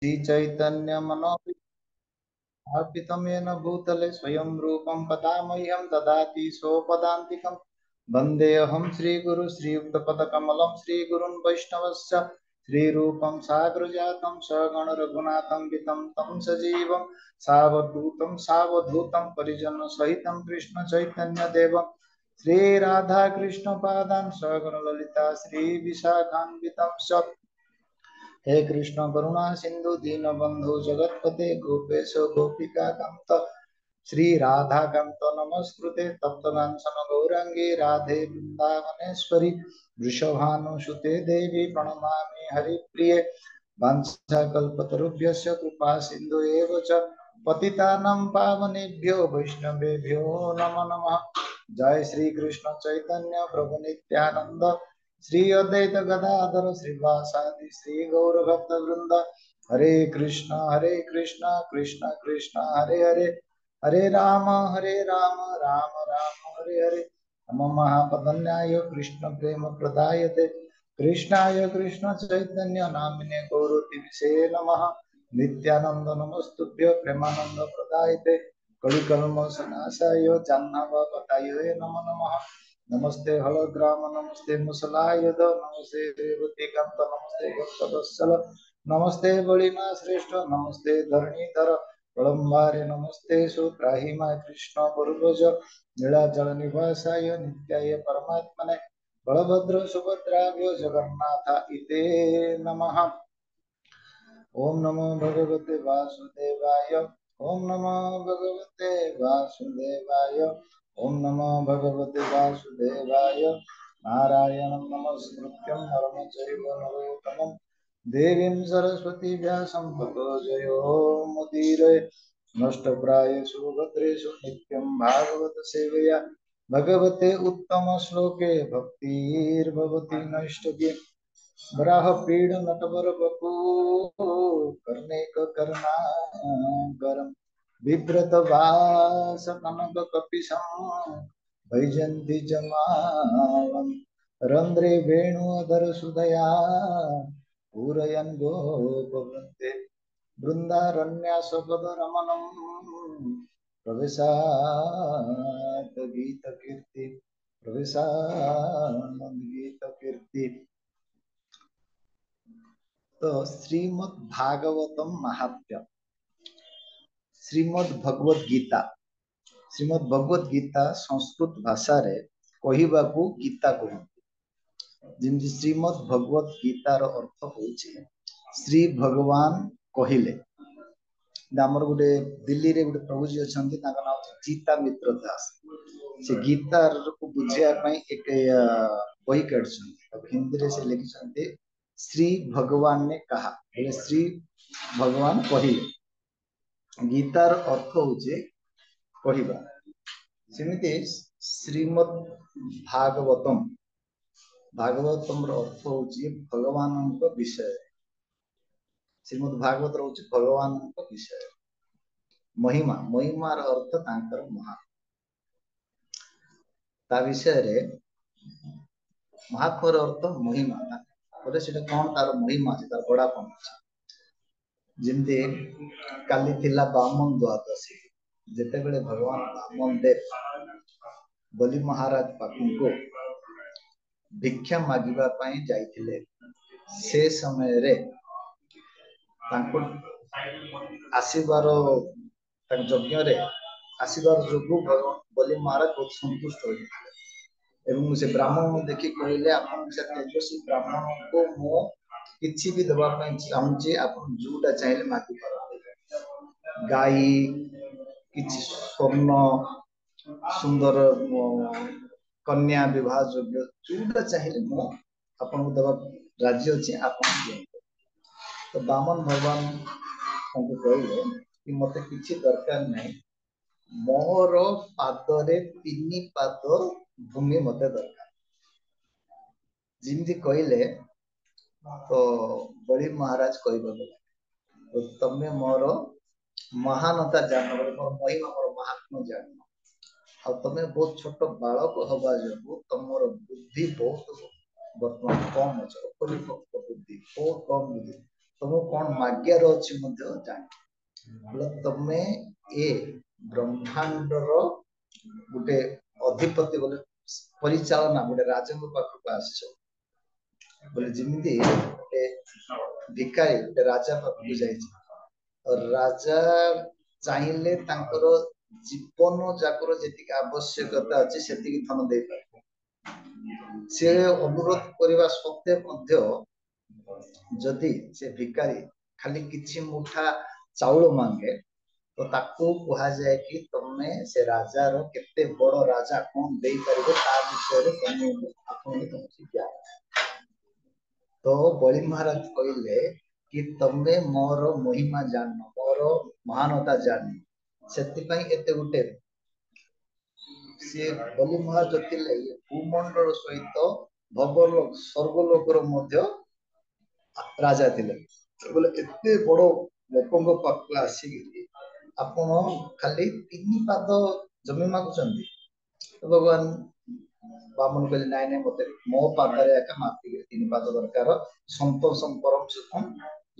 श्री चैतन्य मनोपितं येन भूतले स्वयं रूपं कदा मह्यं ददाति स्वपदान्तिकं वन्देऽहं श्रीगुरु श्रीयुक्तपदकमलं श्रीगुरुन् वैष्णवस्य श्रीरूपं साग्रजातं सगण रघुनाथं वितं तं सजीवं सावधूतं सावधूतं परिजनसहितं कृष्ण चैतन्यदेवं श्रीराधा कृष्ण पादान् सगण ललिता श्रीविशाखान्वितं च हे कृष्ण करुणा सिंधु दीनबंधु जगतपते गोपेश गोपिका कांत श्री राधा कांत नमस्कृते तप्तकांचन गौरांगी राधे वृंदावनेश्वरी वृषभानुसुते देवी प्रणमामि हरिप्रिये वाञ्छाकल्पतरुभ्यश्च कृपा सिंधु एव च पतितानां पावनेभ्यो वैष्णवेभ्यो नमो नमः। जय श्री कृष्ण चैतन्य प्रभु नित्यानंद श्री अद्वैत गदाधर श्रीवासादि श्री गौर भक्त वृंद हरे कृष्ण कृष्ण कृष्ण हरे हरे हरे राम राम राम हरे हरे नमो महापदन्याय कृष्ण प्रेम प्रदायते कृष्णाय कृष्ण चैतन्य नामिने गौरति विषे नमः नित्यानंद नमस्तुभ्य प्रेमानंद प्रदायते कलिकल्मषनाशाय जाह्नव पताये नमो नमः नमस्ते हलग्राम नमस्ते मुसलायुध नमस्ते रेवती कांत नमस्ते भक्तवत्सल नमस्ते बलिमा श्रेष्ठ नमस्ते धरणीधर प्रलंबारे नमस्ते सुत्राहिमा कृष्ण पूर्वज नीलाचल निवासाय नित्याय परमात्मने बलभद्र सुभद्राभ्यो जगन्नाथ इते नमः। ओम नमो भगवते वासुदेवाय ओम नमो भगवते वासुदेवाय ओम नमो भगवते वासुदेवाय नारायणं नमस्कृत्यं नरं चैव नरोत्तमं देवीं सरस्वती व्यासं ततो जयो मुदीरये नष्टप्रायेषु भद्रेषु नित्यं भागवत सेवया भगवते उत्तम श्लोके भक्तिर्भवति नैष्ठिके वराह पीड़ नटवर बपू करने को करना गरम विव्रत वास कनक कपिशं वैजंती जमालम रंध्रे वेणु अधर सुदया पूरयन् गोपवृंदे बृंदारण्यासपद रमणं प्रवेशात् गीत कीर्ति प्रवेशात् गीत कीर्ति। तो श्रीमद् भागवतम महात्म्य श्रीमद् भगवत गीता श्रीमद् भगवत गीता संस्कृत भाषा रे कहिबाकू गीता कहନ୍ତି जेमति श्रीमद् भगवत गीतार अर्थ होउछि श्री भगवान कहिले हमर गुटे दिल्ली रे गुटे प्रभुजी अछंती ताका नाम गीता मित्र दास से गीतार को बुझिया पई एक बही काढछन हिंदी रे से लिखिछन्ते श्री भगवान ने कहा बोले श्री भगवान कहिले गीतार अर्थ होचे कहिबा सेमिति श्रीमद् भागवतम भागवतम रो अर्थ होची भगवानक विषय श्रीमद् भागवत होची भगवानक विषय महिमा महिमार अर्थ तांकर महा ता विषय रे महात्मर अर्थ महिमा बोले सेटा कोन तार महिमा छै तार बड़ा कोन जेमते काली थिला बामन द्वादशी जेते बेले भगवान बामन देव बलि महाराज पाखु भिक्षा मागिबा पई जाइथिले से समय रे तांको आसीबार यज्ञ रे आसीबार जोगु भगवान बलि महाराज बहुत संतुष्ट होइले एवं से ब्राह्मण देखि कहले आपन से तेजस्वी ब्राह्मण को मो किछि भी दबा पई चाहूची आपन जोटा चाहिले मागि पारते गाई किछि स्वर्ण सुंदर कन्या विवाह योग्य जोटा चाहिले मो आपन को दबा राज्य अछि आपन तो बामन भगवान हमको कहले कि मते किछि दरकार नहीं मोर पादरे तीनी पाद भूमि मते दरकार जिमती कहले तो बलि महाराज कहबो तो तमे मोर महानता जान मोर महिमा मोर महात्मा जान आ तमे बहुत छोट बालक हवा जो तमोर बुद्धि बहुत वर्तमान कम अछि परिपक्व बुद्धि बहुत कम बुद्धि तुमको कौन माग्यार अच्छी जान बोले तमे ए ब्रह्मांड गोटे अधिपति बोले परिचालना गोटे राजा पाखक आस बोले जमी गोटे भिकारी गोटे राजा पाखक जाइए राजा चाहिए जीवन जाकर जी आवश्यकता अच्छी से धन दे पारे से अनुरोध करने सत्वे जदि से भिकारी खाली किछि मुठा चाउल मांगे तो ताकू कहा जाए कि तमे से राजा रो केते बड़ राजा कौन दे पारिबे ता विषय रे आपन ज्ञान तो बलि महाराज कहले कि तमे मोर महिमा जान मोर महानता जान सेति एते गुटे से बलि महाराज थिले भूमंडल सहित भवलोक स्वर्गलोकर मध्य राजा थिले बोले एते बड़ लोकों पाख आसिक आपण खाली 3 पाद जमी मागुचंदी तो भगवान बामन कहले नाई नाई मते मो पादरे एका मापी 3 पाद दरकार संतोषम परम सुखम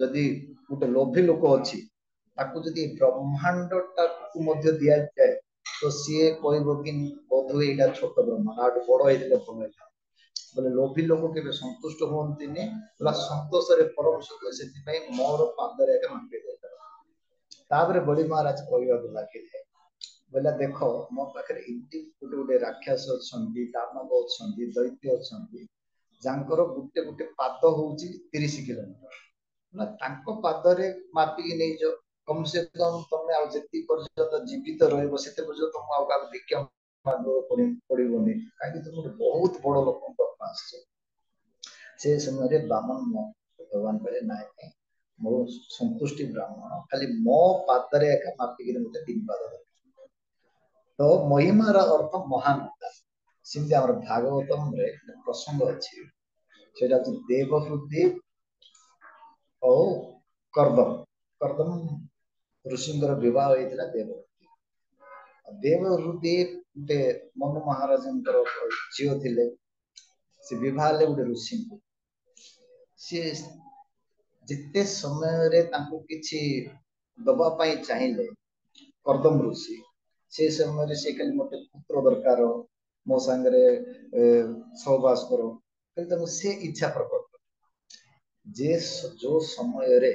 जदि गोटे लोभी लोक अछि ताकू जदि ब्रह्मांडटा को मध्य दिया जाए तो सीए कहबो कि बोधो एटा छोट ब्रह्मांड आठ बड़ हेले भल बोले लोभी लोक के संतुष्ट होती बोला संतोष रे परम सुख से मोर पादरे एका मापी तापर बलि महाराज कहवा लगे बोला देख मो पाखे इमती गोटे गोटे राक्षस अच्छा दानव अच्छा दैत्य अच्छा जाकर गोटे गोटे पाद हूँ 30 किलोमीटर पादरे मापिकी नहीं जो कम से कम तुम आती पर्यटन जीवित रही तुमको भिक्षा पड़ोनी कहीं तुम बहुत बड़ लोक से समय बामन भगवान कहले ना मो संतुष्टि ब्राह्मण खाली मो पादरे एका मापिकी गोटे 3 पाद तो महिमार अर्थ महानता सिमती आम भागवतम रे प्रसंग अच्छी से देवहृति और कर्दम कर्दम ऋषिंकर विवाह होता देवहृति देवहृति गोटे मनु महाराज झील थे से विवाह गोटे ऋषि सी जिते समय रे किछि दबापाई चाहिए कर्दम ऋषि से समय से खाली मत पुत्र दरकार मो सांगे सहवास करो से इच्छा प्रकट जे जो समय रे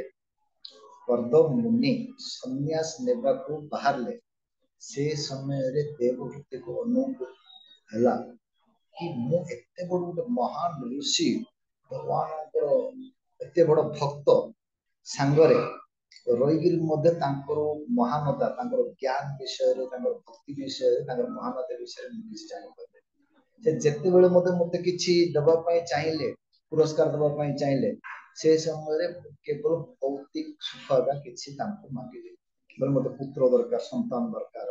कर्दम मुनि संन्यास नेबा को बाहरले से समय रे देवहूति को अनुभव हला कि मु एते बड़ गोटे महान ऋषि भगवान एते बड़ भक्त सांगरे रहीगिरी महानता ज्ञान विषय भक्ति विषय महानता विषय जानी जिते बड़े मत किसी दबाई चाहिए पुरस्कार दबाई चाहिए से समय केवल भौतिक सुख किसी मांगे बोले मत पुत्र दरकार संतान दरकार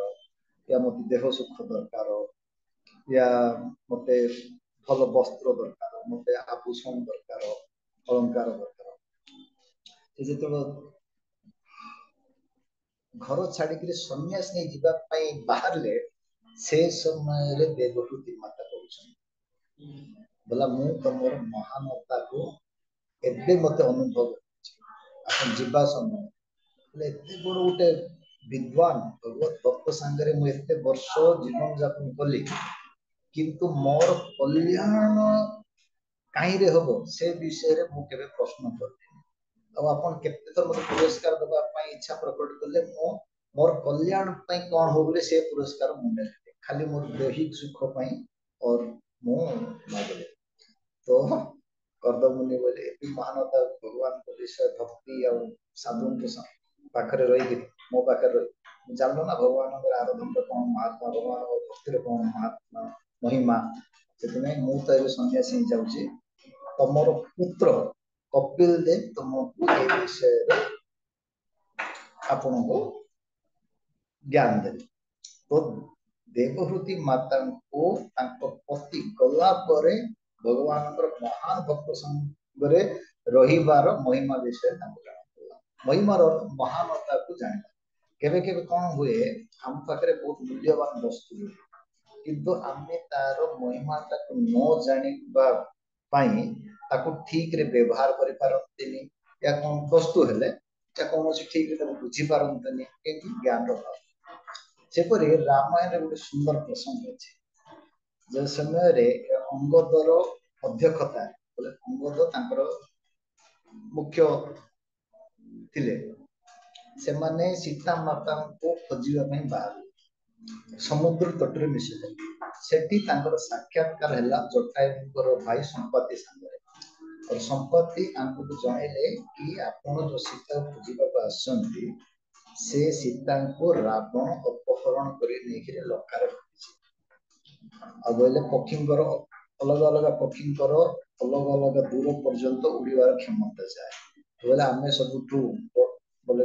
या मत देह सुख दरकार या मत भल वस्त्र दरकार मत आभूषण दरकार अलंकार दरकार जो घर छाड़ी सन्यास नहीं जीवाई बाहर ले से समय देवहूति माता बोला मु तुम महानता को एबे मत अनुभव जीवा समय एते बड़ गोटे विद्वान भगवत भक्त सांगरे मु एते वर्ष जीवन यापन कली किंतु मोर कल्याण कहीं रे हबो से विषय रे मु केबे प्रश्न कर अपन केते थर मते पुरस्कार दबा पई इच्छा प्रकट करले मोर कल्याण पई कोन हो बोले से पुरस्कार मुंडे खाली मोर दैहिक सुख पई और मु मागले तो कर्दम मुनि बोले एति महानता भगवान को विषय भक्ति और साधु के पाखरे रही मो पाखरे रही जानलो ना भगवान आराधन कौन महात्मा भगवान भक्ति कौन महात्मा महिमा से मु तो सन्यासी जाऊँ तमर पुत्र कपिल देव तुमको ये विषय आपन को ज्ञान दे तो देवहूति माता को पति गला भगवान महान भक्त संगे रहीबार महिमा विषय महिमार महानता को जाना केवे केवे कौन हुए हम पाखे बहुत मूल्यवान वस्तु किंतु आमे तार महिमाटा को न जानिबा ठीक रे व्यवहार करि पारंतिनी या कौन वस्तु हेले या कौन ठीक बुझी पारंतनी ज्ञान अभाव सेपरी रामायण गोटे सुंदर प्रसंग अच्छे जो समय अंगदर अध्यक्षता अंगद मुख्य थिले से माने सीता माता को खोजा बाहर समुद्र तटरे मिशिले सेठी साक्षात्कार है जटायुंकर भाई संपत्ति सागर और संपत्ति आंको जनइले कि आपण जो सीता खोजा आसती से सीता को रावण अपहरण कर लंकार बोले पक्षींकर अलग अलग पक्षींकर अलग अलग दूर पर्यंत उड़ार क्षमता जाए बोले आम सब बोले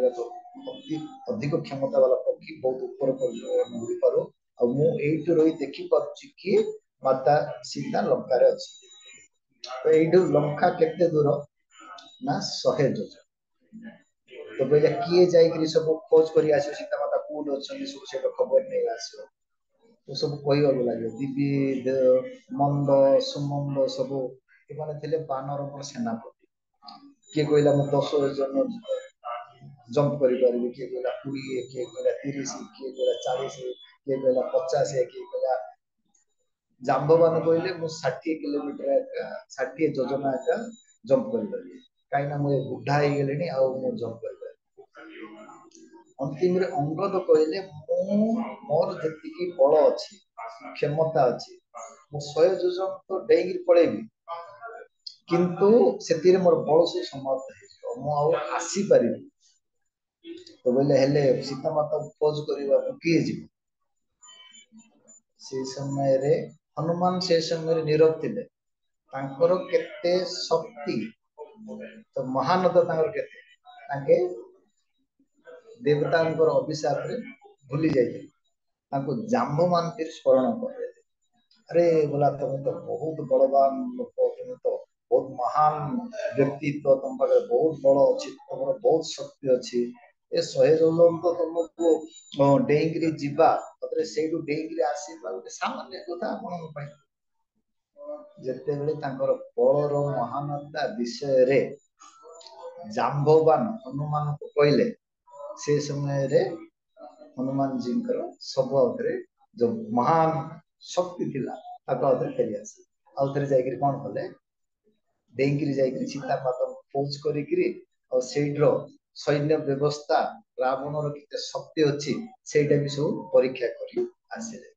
अधिक क्षमता वाला पक्षी बहुत ऊपर उड़ी पार आईटू रही देखी पार्ची कि माता सीता लंकार अच्छी तो यू लंका केते दूर ना 100 योजन तो बोले किए जाइए सब खोज कर सीता माता कौट अच्छे सब खबर नहीं आस तो सब कह लगे दिव्य मंद सुमंद सब ये बानर सेनापति किए कहला मैं 10 जन जंप कर किए कहला 20 किए कहला 30 किए कहला 40 किए कहला 50 किए कहला जाम्बवान कहले मु 60 किलोमीटर 60 योजना एका जंप कर कहीं मुझे बुढ़ा हो गले जंप कर अंतिम अंगद कहले मोर जी बल अच्छी क्षमता अच्छी मु 100 योजन तो डेगी पलैबी किंतु से मोर बल से समाप्त हो आसी पारि तो बोले हेले सीता माता खोज करने किए जी से समय रे हनुमान से समय नीरव थिले तांकर केते शक्ति तो महानद तांकर केते तांके देवता अभिशाप रे भूली जाइए जाम्बवान स्मरण कर अरे बोला तुम तो बहुत बलवान लोक तुम तो बहुत महान व्यक्तित्व तुम पाखे बहुत बल अच्छी तुम बहुत शक्ति अच्छी ए 100 जन तो तुमको डेईकरी जीवा से डेईकरी आसवा गोटे सामान्य कथा आपण जिते बलर महानता विषय रे जाम्बवान हनुमान को कहले से समय रे हनुमान जी सब जो महान शक्ति थिला फेरी आस आउ थे जाकर कौन कले डेईकरी जाकर सीता माता खोज कर सैन्य व्यवस्था रावण के शक्ति अच्छी से भी सब परीक्षा कर आसिले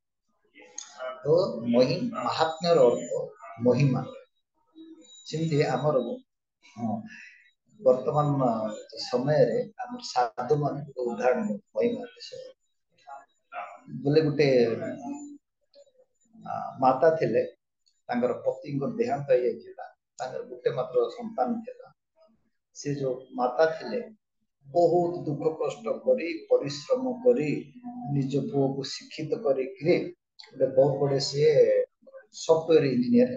तो महात्म्यर अर्थ महिमा सेमती आमर वर्तमान समय साधु मान उदाहरण महिमा बोले गोटे माता थिले पति देहांत हो गोटे मात्र संतान थिला से जो माता थिले बहुत दुख कष्ट करी परिश्रम करी निज पुओ को शिक्षित करी बहुत बड़े सी सॉफ्टवेयर इंजीनियर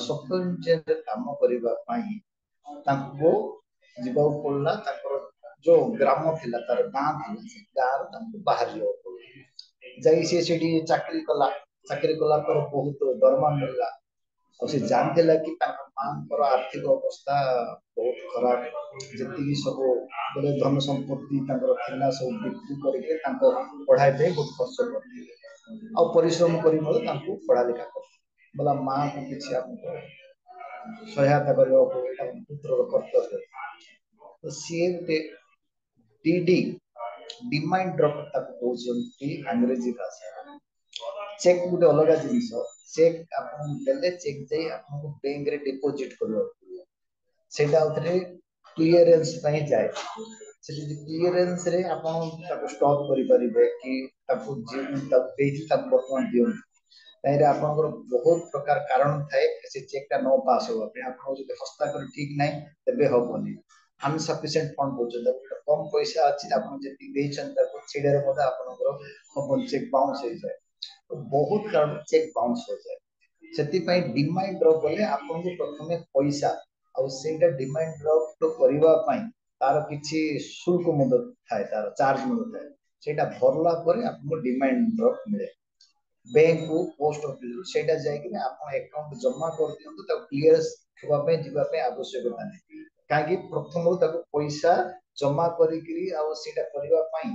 सॉफ्टवेयर इंजीनियर काम करने जीवा पड़ा जो ग्राम थिला तार गाँ थिला से गाँव बाहर जाकरी कला बहुत दरमा मिलला और से जानते कि मां आर्थिक अवस्था बहुत खराब जी सब बोले धन संपत्ति सब बिक्री करके पढ़ाई पे बहुत खर्च कर परिश्रम कर पढ़ा लिखा कर बोला माँ को किसी सहायता करने पुत्र कर्तव्य तो सी गोटे डीडी डिमांड ड्रॉप अंग्रेजी भाषा चेक गोटे अलग जिनस चेक आपले चेक जाई आपको बैंक रे डिपॉजिट करवा क्लियरेंस जाए क्लियरेंस रे आपण स्टॉप करि परिबे कि वर्तमान दियो बहुत प्रकार कारण थाए से चेकटा न पास हो हस्ताक्षर ठीक ना तेबे हेनी अनसफिशिएंट फंड बोलते कम पैसा अच्छी चेक बाउंस हो जाए तो बहुत कारण चेक बाउंस हो जाए से डिमांड ड्रॉप बोले आपको प्रथम पैसा आईटा डिमांड ड्रॉप करने तार किसी शुल्क थाए तार चार्ज थाए से भरला आपको डिमांड ड्रॉप मिले बैंक को पोस्ट ऑफिस से अकाउंट जमा कर दिखाई क्लीयरेंस आवश्यकता नहीं कहीं प्रथम पैसा जमा करिकरी आउ सेटा करबा पई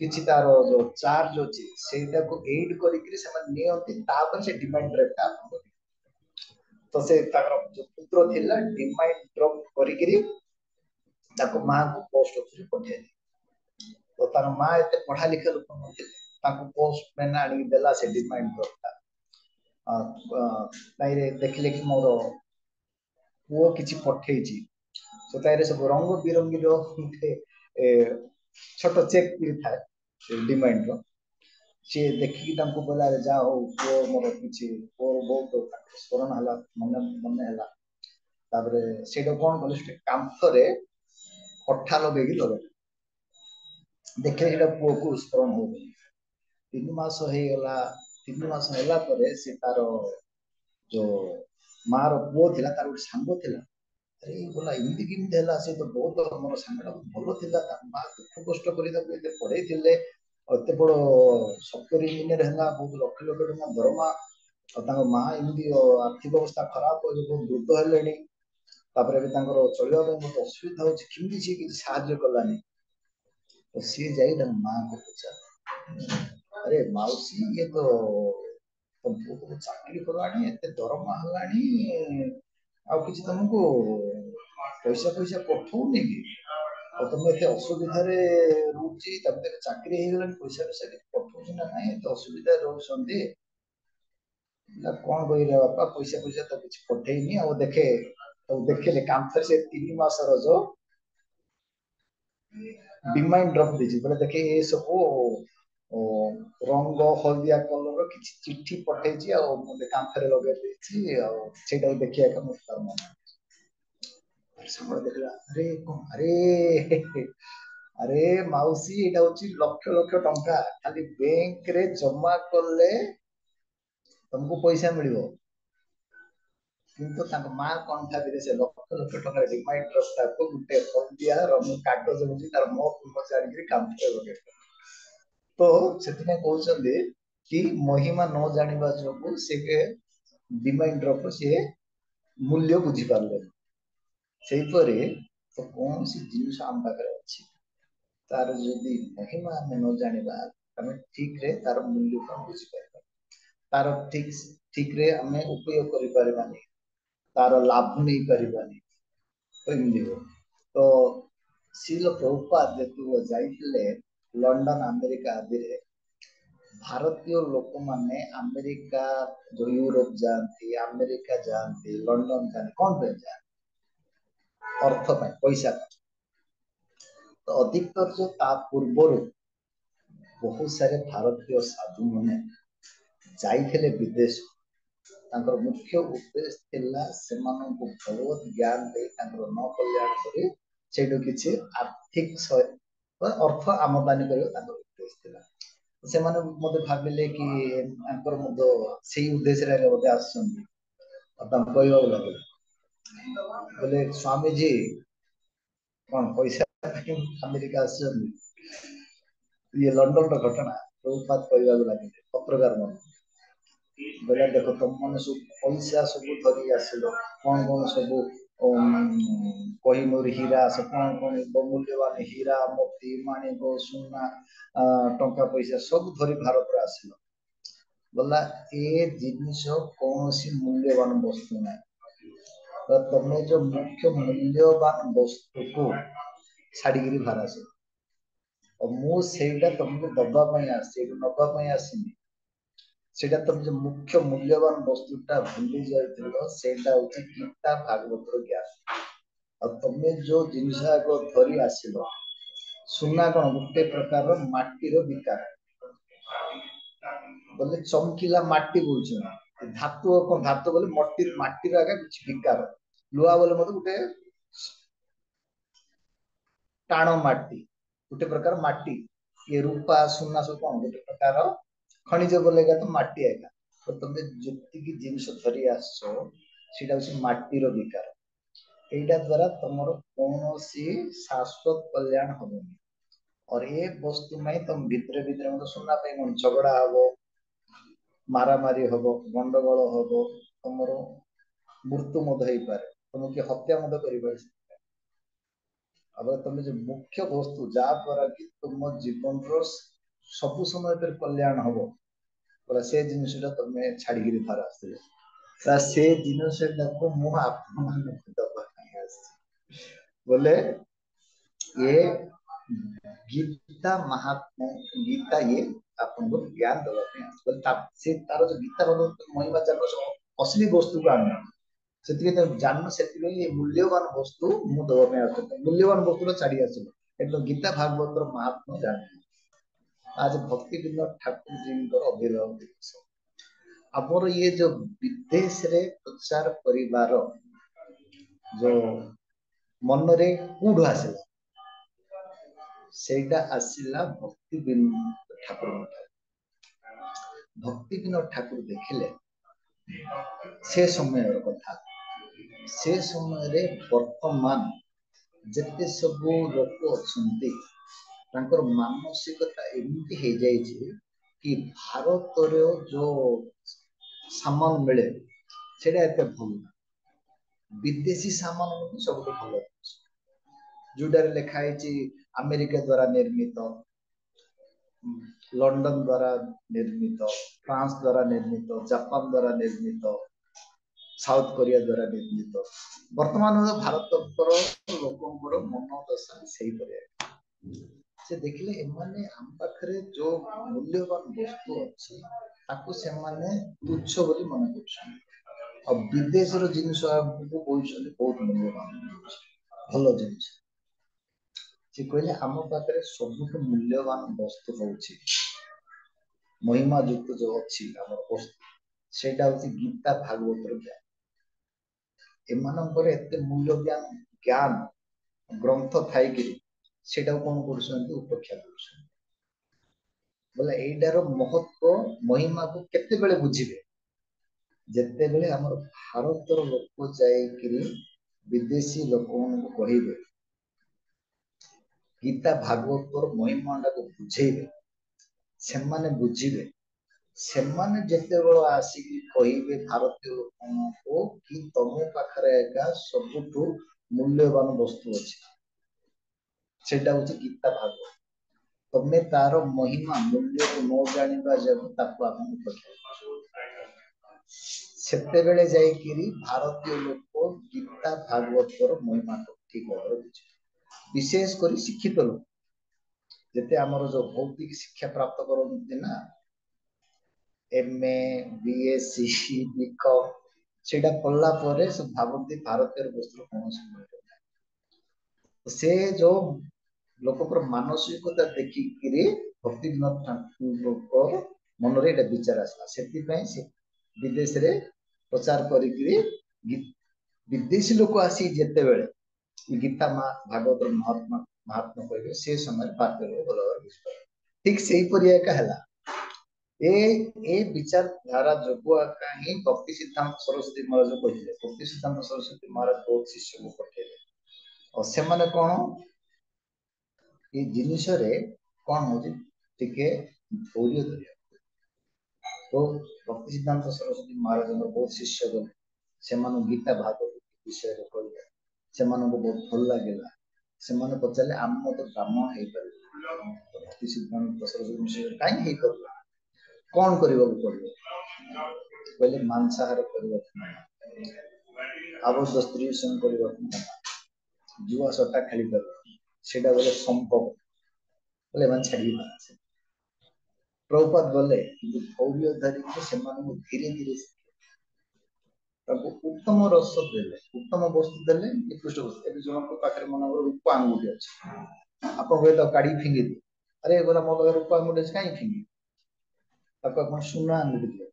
किछि तार जो चार्ज अछि सेटा को एड करिकरी से मन नियंती तापर से डिमांड ड्राफ्ट आप तो से ताकर जो पुत्र थिला डिमांड ड्राफ्ट करिकरी ताको मां को पोस्ट ऑफिस पठे तो तार मां एते पढ़ा लिखा लोक नथिले ताको पोस्ट मैन आनी देला से डिमांड ड्राफ्ट ताइरे देखले कि मोर पुओ किछि पठेइछि so ताइरे सब रंग बिरंगी रो छोट चेक था डिमांड रो सी देखिकी तांको बोला जा हो पुओ मोर किछि पुओ बहुत स्मरण हला मन मन हला तापरे सेटा कोन बोले से कांथरे पठा लगेगी लगे देखे एटा पुओ को स्मरण हो 3 मास हे गला 3 मास होला परे से तार जो मार पुओ थिला तार सांगो थिला अरे बोला एमती केमती हला से तो बहुत मोर सांगटा भलो थिला ता मा दुख कष्ट करी ता एते पढ़े थिले एते बड़ सॉफ्टवेयर इंजीनियर हला बहुत लक्ष लक्ष टका दरमा और तांको मा एमती आर्थिक अवस्था खराब हो बहुत वृद्ध हेलेनी तापरे भी तांकर चलिबा ପାଇଁ बहुत असुविधा होछि केमती से कि साहाय्य कलानी तो सी जाई तांको मा को पूछा अरे माउसी ये तो तुमको चाकरी करवानी एते दरमा हलानी ଆଉ କିଛି ତମକୁ ପଇସା ପଇସା ପଠଉନି କି ଆଉ ତମେ ଏତେ ଅସୁବିଧାରେ ରହୁଛି ତମେ ଚାକିରି ହେଇଗଲାଣି ପଇସା ପଇସା କିଛି ପଠଉଛି ନା ନାହିଁ ଏତେ ଅସୁବିଧାରେ ରହୁଛନ୍ତି ନା କଣ କହିଲେ ବାପା ପଇସା ପଇସା ତ କିଛି ପଠେଇନି ଆଉ ଦେଖେ ଆଉ ଦେଖିଲେ କାନ୍ଥରେ ସେ 3 ମାସର ଯୋଉ डिमांड रख दीजिए बोले देखिए ये सब रंग हलदिया कलर किसी चिट्ठी पठेची आ मते कांथरे लगे देछि आ सेटा देखिया का मत मन समय देखला अरे अरे माउसी एटा होची लक्ष लक्ष टंका खाली बैंक रे जमा करले तुमको पैसा मिलिबो किंतु तांको मां कोन भाबिले से लक्ष लक्ष टका डिमांड ड्राफ्ट को गुटे हलदिया रंग कागज होची तार मो मचाड़ी कांथरे लगे तो ସେଥିପାଇଁ କହୁଛନ୍ତି कि महिमा न जानिबा जोगु से के डिमांड ड्राफ्ट से मूल्य बुझी पारले सेही परे तो कौन सी जिनिस आम पाखरे अछि तार जदि महिमा हम न जानिबा हमें ठीक रे तार मूल्य को बुझी पारबा तार ठीक ठीक रे हमें उपयोग करि पारबानी तार लाभ नहीं पारबानी तो एमदी हो तो सील प्रभुपाद जेतु जाइथिले लंडन अमेरिका आदि रे भारतीय लोक माने अमेरिका जो यूरोप जानती अमेरिका जानती लंडन जानती कौन पे जानती अर्थ में पैसा तो अधिकतर जो ता पूर्व बहुत सारे भारतीय साधु माने जाइथिले विदेश तांकर मुख्य उद्देश्य थिला सेମାନଙ୍କୁ भगवत ज्ञान दे तांकर न कल्याण करी सेडो किछि आर्थिक अर्थ आमदानी करियो तांकर उद्देश्य थिला ସେମାନେ ମତେ ଭାବିଲେ କି ତାଙ୍କର ମଧ୍ୟ ସେଇ ଉଦ୍ଦେଶ୍ୟରେ ବୋଧେ ଆସୁଛନ୍ତି ଆଉ ତାଙ୍କୁ କହିବାକୁ ଲାଗିଲେ ବୋଲେ ସ୍ୱାମୀଜୀ କଣ ପଇସା ଆମେରିକା ଆସିଛନ୍ତି ये लंडन ର ଘଟଣା ପ୍ରଭୁପାଦ କହିବାକୁ ଲାଗିଲେ ପତ୍ରକାର ମାନେ ବୋଲେ ଦେଖ ତମ ମାନେ ସବୁ ପଇସା ସବୁ ଧରି ଆସିଲ କଣ କଣ ସବୁ कोहिनूर हीरा से कौन कौन बहुमूल्यवान हीरा मोती माणिक सुना टंका पैसा सब धरी भारत रे आसिल बोला ए जिनिस कौन सी मूल्यवान वस्तु ना तो तुमने जो मुख्य मूल्यवान वस्तु को छाड़ी बाहर आस और मु सेटा तुमको दबा आसी नबा आसीनी सेटा तुम जो मुख्य मूल्यवान वस्तुटा भूली जाइथिलो सेटा होची गीता भागवत रो ज्ञान और तुमने जो जिनिस को धरी आसिल सुना कौन गोटे प्रकार माटी रो विकार बोले चमकीला माटी बोलछन धातु कौन धातु बोले माटी रो आगे कुछ विकार लुहा बोले मत गोटे टाण माटी गोटे प्रकार माटी ये रूपा सुना सब कौन गोटे प्रकार खनिज बोलेगा तो माटी आएगा तो तुमने जितकी जिनिस धरी आसो सेटा होची माटी रो विकार एटा द्वारा तुमरो कौनसी शाश्वत कल्याण होबनी और ये वस्तु में तुम भितरे भितरे मतलब सुनना पे कौन झगड़ा हबो मारामारी हबो गंडगोल हबो तुमरो मृत्यु मध होई पारे तुम के हत्या मध करि पारे अब तुम जो मुख्य वस्तु जहाँ द्वारा कि तुम जीवन सब समय पर कल्याण हम बोला से जिनसा तुम छाड़ी बाहर आसते से जिनसा को मु आपण बोले ये गीता महात्मा गीता ये आपको ज्ञान देवाई बोले तार जो गीता महिमा जान असली वस्तु को आन से जान से मूल्यवान वस्तु मु देवाई मूल्यवान वस्तु छाड़ी आस गीता भागवत महात्मा जान आज भक्ति विनोद ठाकुर जी आविर्भाव दिवस आमर ये जो विदेश रे प्रचार परिवार जो मन रे कूड़ आसला सेटा आसला भक्ति विनोद ठाकुर भक्ति विनोद ठाकुर देखिले से समय कथा से समय वर्तमान जिते सब लोक अच्छा मानसिकता एमती हो जाए कि भारत जो सामान मिले से भल विदेशी सामान सब भल जोटार लिखाई अमेरिका द्वारा निर्मित लंडन द्वारा निर्मित फ्रांस द्वारा निर्मित जापान द्वारा निर्मित साउथ कोरिया द्वारा निर्मित वर्तमान भारत लोक मन दशा से से देखले एमाने हम पाखरे जो मूल्यवान वस्तु अच्छी ताकू से माने तुच्छ बोली मन करछन और विदेश रो जिनिस को बोलछन बहुत मूल्यवान भलो जिनिस से कहले आम पाखरे सबुठ मूल्यवान वस्तु होची महिमा युक्त जो अच्छी हमर वस्तु सेटा होची गीता भागवत रो ज्ञान एमानंकर एते मूल्य ज्ञान ग्रंथ थाई कि सेटा कोन करछन उपेक्षा करछन बोले एटार महत्व महिमा को केते बेले बुझिबे जेते बेले हमर भारत रो लोक जाई कि विदेशी लोक को कहिबे गीता भागवत महिमा को बुझेबे से माने बुझिबे से माने जेते बेले आसी कहिबे भारतीय लोक को कि तुम पाखरे एका सबुठु मूल्यवान वस्तु अछि सेटा होची गीता भागवत तमे तार महिमा मूल्य को न जानिबा जब ताको आपण सेते बेले जाई कि भारतीय लोक गीता भागवत महिमा को ठीक भाव बुझे विशेष कर शिक्षित लोक जेते आमर जो भौतिक शिक्षा प्राप्त करते ना एमए बीएससी बीकॉम सेटा पढ़ला परे से भावती भारतीय वस्तु कौन से जो लोक मानसिकता देखिकी भक्ति विनोद ठाकुर मन रे विचार आसला से विदेश रे प्रचार करी विदेशी लोक आसी जेते बेले गीता भागवत महात्मा महात्मा कहे से समय भारतीय भल भाव ठीक से ए विचार धारा जो ही भक्ति सिद्धांत सरस्वती महाराज कहते भक्ति सिद्धांत सरस्वती महाराज बहुत शिष्य को पठेले और से माने कौन ये जिनिस रे कौन हो टिके धैर्य धरिया तो भक्ति सिद्धांत सरस्वती महाराज बहुत शिष्य गले से गीता भागवत विषय कहले से बहुत भल लगे से पचारे आम तो ब्राह्मण हो पार भक्ति सिद्धांत सरस्वती विषय कहीं कौन करने पड़ो कहले मांसाहार करने आबद्ध स्त्री संग करने जुआ सट्टा खेली पार सेटा बोले संभव बोले मान छाड़ी प्रभुपाद बोले धैर्य धरिक से धीरे धीरे उत्तम रस देले उत्तम वस्तु देले निकृष्ट वस्तु ए जन पाखे मन रूप आंगुठी अच्छे आप काढ़ी फिंगी दिए अरे बोला मो पाखे रूप आंगुठी अच्छे कहीं फिंगी आप सुना आंगुठी दिए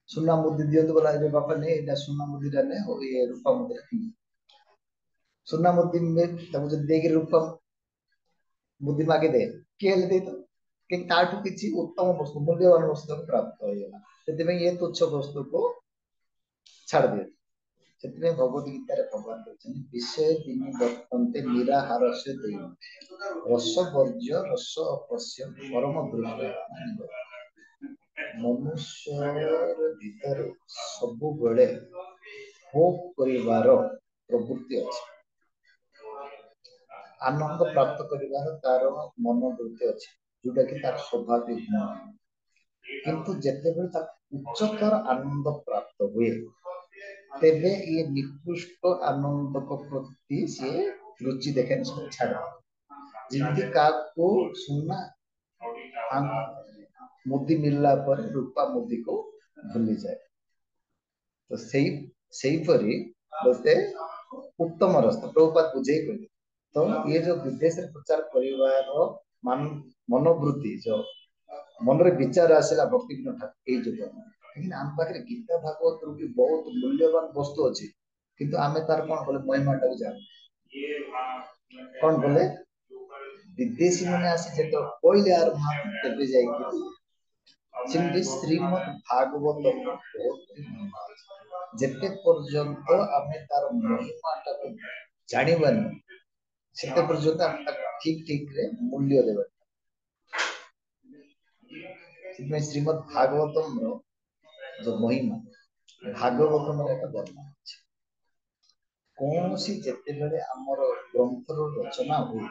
सुना मुद्दी दियंतु बोला बापा ने सुना मुद्दी ने ये रूपा मुद्दी फिंगी सुना मुद्दी में देगी रूपा बुद्धि मागे दे किए दे तो कि ताठू किसी उत्तम वस्तु मूल्यवान वस्तु प्राप्त होगा से ये तुच्छ वस्तु को छाड़ दिए से भगवद गीता भगवान कहते विषय दिन वर्तन्ते निराहार से रस वर्ज्य रस अपश्य परम दृष्टि मनुष्य भीतर सब बेले भोग करिवार प्रवृत्ति अच्छी आनंद प्राप्त करिवार तार मनोवृत्ति अछि जोटा कि तार स्वाभाविक गुण किंतु जेतेबेले तार उच्चतर आनंद प्राप्त हुए तेबे ये निकृष्ट आनंद को प्रति से रुचि देखे छाड़ जिंदगी का को सुनना मुद्दी मिलला पर रूपा मुद्दी को भूली जाए तो सही परी बोलते उत्तम रास्ता प्रभुपाद बुझे कहले तो ये जो विदेश रे प्रचार परिवार मान मनोवृत्ति जो मन रे विचार आसेला भक्ति विनोद ठाकुर ए जो लेकिन आम पाखे गीता भागवत रू भी बहुत मूल्यवान वस्तु अछि किंतु आमे तार कोन बोले महिमा टा जान कोन बोले विदेशी माने आसी जेतो पहिले आर महात्मा तेबे जाई कि सिंधि श्रीमद् भागवत जेते पर्यंत आमे तार महिमा टा जानिबानी सेते पर्यंत हम ठीक ठीक रे मूल्य देबे सिंधि श्रीमद् भागवतम रो जो महिमा भागवतम रे एक वर्णन अछि कौन सी जेते बेले हमर ग्रंथ रो रचना हुई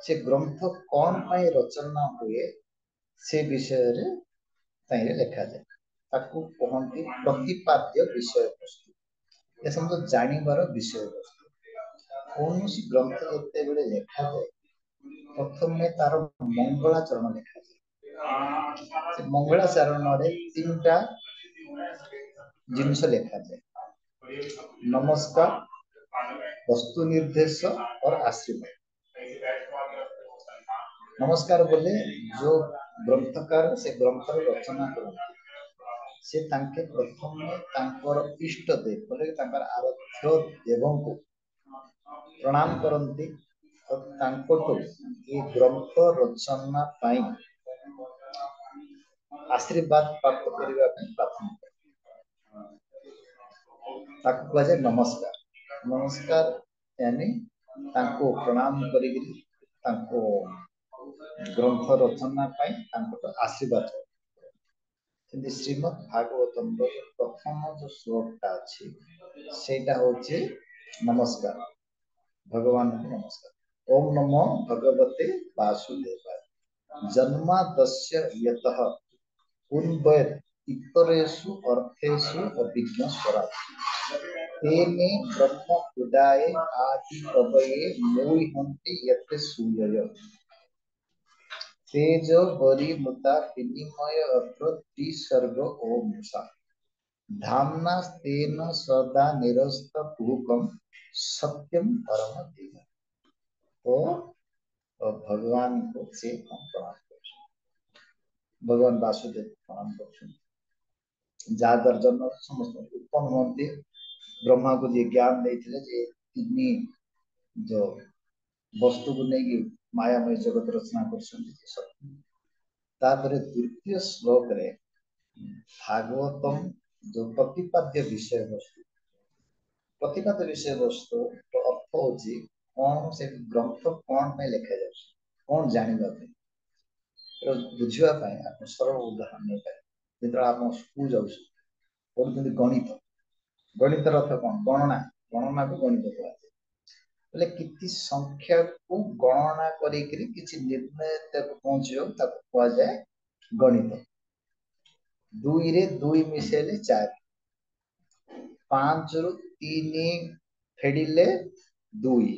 से ग्रंथ कौन पाई रचना हुए से विषय रे ताइरे लिखा जाए ताकू कहंती प्रतिपाद्य विषय वस्तु ये समझ जानिबार विषय वस्तु कौन सी ग्रंथ जेते बेले लिखा जाए प्रथम में तार मंगलाचरण लिखा जाए से मंगलाचरण रे तीनटा जिनिस लिखा जाए नमस्कार वस्तु निर्देश और आशीर्वाद नमस्कार बोले जो ग्रंथकार से ग्रंथ रचना करते से तांके प्रथम तांकर इष्ट देव बोले तांकर आराध्य देवों को प्रणाम करती और तांकोटो ये ग्रंथ रचना पाई आशीर्वाद प्राप्त करने प्रार्थना ताकू कह जाए नमस्कार नमस्कार यानी तांको प्रणाम करिगिरी तांको ग्रंथ रचना पाई तांको आशीर्वाद किंतु श्रीमद् भागवतम रो प्रथम जो श्लोकटा अछि सेटा होछि नमस्कार भगवान को नमस्कार ओम नमो भगवते वासुदेवाय जन्मादस्य यतः उन्वयत् इतरेषु अर्थेषु अभिज्ञ स्वरात् तेने ब्रह्म उदाये आदि कवये मोहिहन्ति यत्ते सूयय तेज हरि मुता विनिमय अत्र त्रिसर्ग ओमुषा धाम्ना तेन सदा निरस्त भूकम सत्यम परम धीम तो भगवान को से प्रणाम कर भगवान वासुदेव प्रणाम कर जादर जन्म समस्त उत्पन्न होते ब्रह्मा को जे ज्ञान देते जे तिनी जो वस्तु को नहीं मायामय जगत रचना कर तापर द्वितीय श्लोक रे भागवतम जो प्रतिपाद्य विषय वस्तु तो अर्थ होची कौन से ग्रंथ कौन में लिखा जाए कौन जानिबा पे बुझिबा पाए आप सरल उदाहरण नहीं पाए जेतरा आप स्कूल जाउ पढुଛନ୍ତି गणित गणित अर्थ कौन गणना गणना को गणित कहते बोले किसी संख्या को गणना करिकरी किसी निर्णय तक पहुंचियो तक कहा जाए गणित दुई रे दुई मिसेले चार पांच रु तीन फेडिले दुई